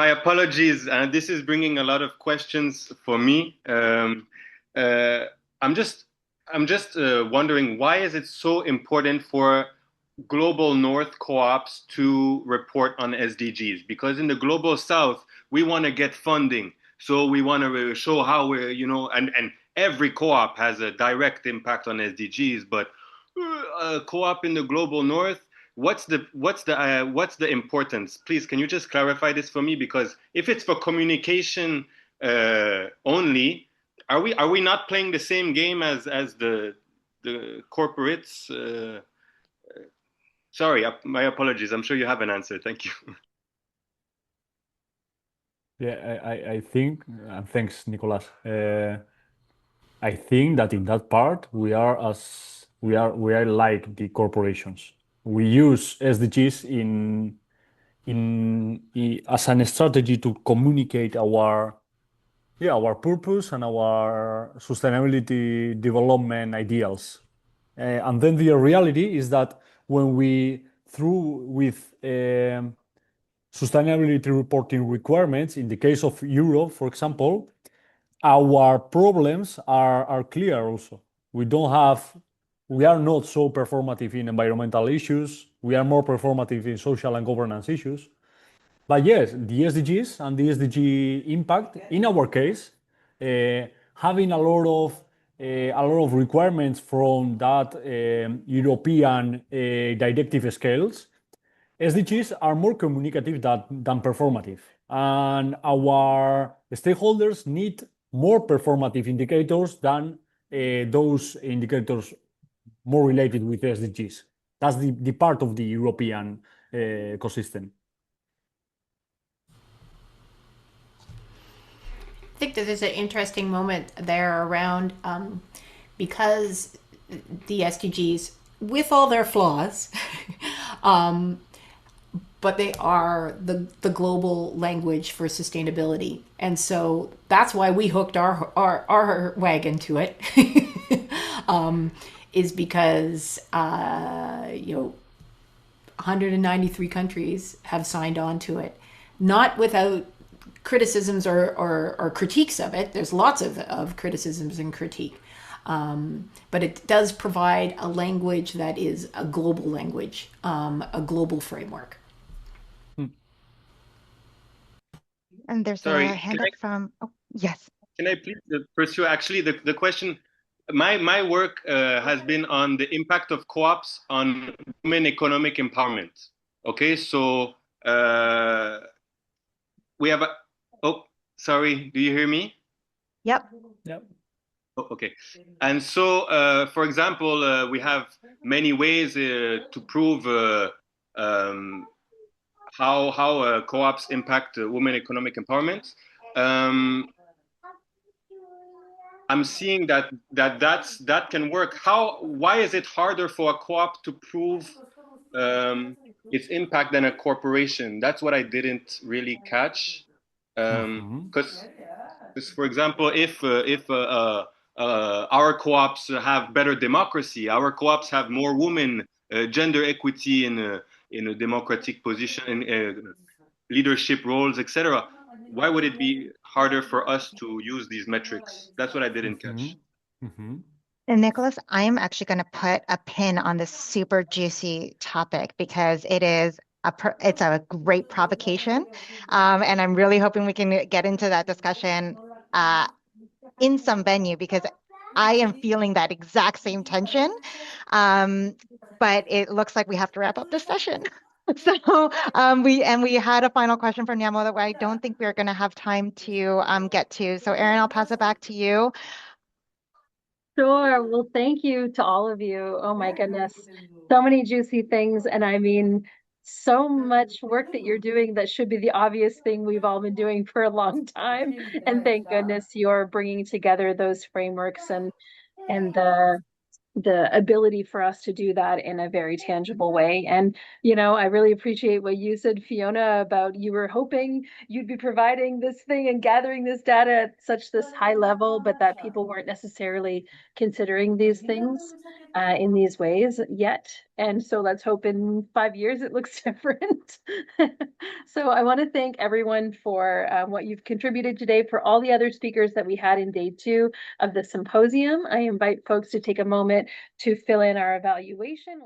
G: apologies, and this is bringing a lot of questions for me. I'm just wondering, why is it so important for global North co-ops to report on SDGs? Because in the global South, we want to get funding, so we want to show how we're, and every co-op has a direct impact on SDGs, but a co-op in the global North, what's the importance? Please, can you just clarify this for me? Because if it's for communication only, are we not playing the same game as the the corporates? Sorry, my apologies. I'm sure you have an answer. Thank you.
E: Yeah, I think, and thanks, Nicolas. I think that in that part we are like the corporations. We use SDGs as an strategy to communicate our purpose and our sustainability development ideals. And then the reality is that when we through with sustainability reporting requirements, in the case of Europe, for example, our problems are clear also. We are not so performative in environmental issues. We are more performative in social and governance issues. But yes, the SDGs and the SDG impact, in our case, having a lot of requirements from that European directive scales, SDGs are more communicative than performative. And our stakeholders need more performative indicators than those indicators more related with SDGs. That's the part of the European ecosystem.
F: I think that there's an interesting moment there around because the SDGs, with all their flaws, but they are the global language for sustainability, and so that's why we hooked our wagon to it. Is because 193 countries have signed on to it, not without criticisms or critiques of it. There's lots of criticisms and critique. But it does provide a language that is a global language, a global framework.
B: And there's
G: Sorry,
B: a hand up from, oh, yes.
G: Can I please pursue actually the question? My work has been on the impact of co-ops on women economic empowerment. Okay, so we have oh, sorry, do you hear me?
B: Yep.
G: Oh, okay. And so, for example, we have many ways to prove how co-ops impact women economic empowerment. I'm seeing that can work. Why is it harder for a co-op to prove its impact than a corporation? That's what I didn't really catch. Because, for example, if our co-ops have better democracy, our co-ops have more women, gender equity in a democratic position, in leadership roles, etc. Why would it be harder for us to use these metrics? That's what I didn't catch.
B: And Nicholas, I'm actually going to put a pin on this super juicy topic because it's a great provocation, and I'm really hoping we can get into that discussion in some venue because I am feeling that exact same tension. But it looks like we have to wrap up this session. So we had a final question from Nyamo that I don't think we're going to have time to get to. So Erin, I'll pass it back to you.
A: Sure. Well, thank you to all of you. Oh my goodness. So many juicy things. And I mean, so much work that you're doing that should be the obvious thing we've all been doing for a long time. And thank goodness you're bringing together those frameworks and the ability for us to do that in a very tangible way. And, I really appreciate what you said, Fiona, about you were hoping you'd be providing this thing and gathering this data at this high level, but that people weren't necessarily considering these things in these ways yet. And so let's hope in 5 years it looks different. So I want to thank everyone for what you've contributed today, for all the other speakers that we had in day 2 of the symposium. I invite folks to take a moment to fill in our evaluation.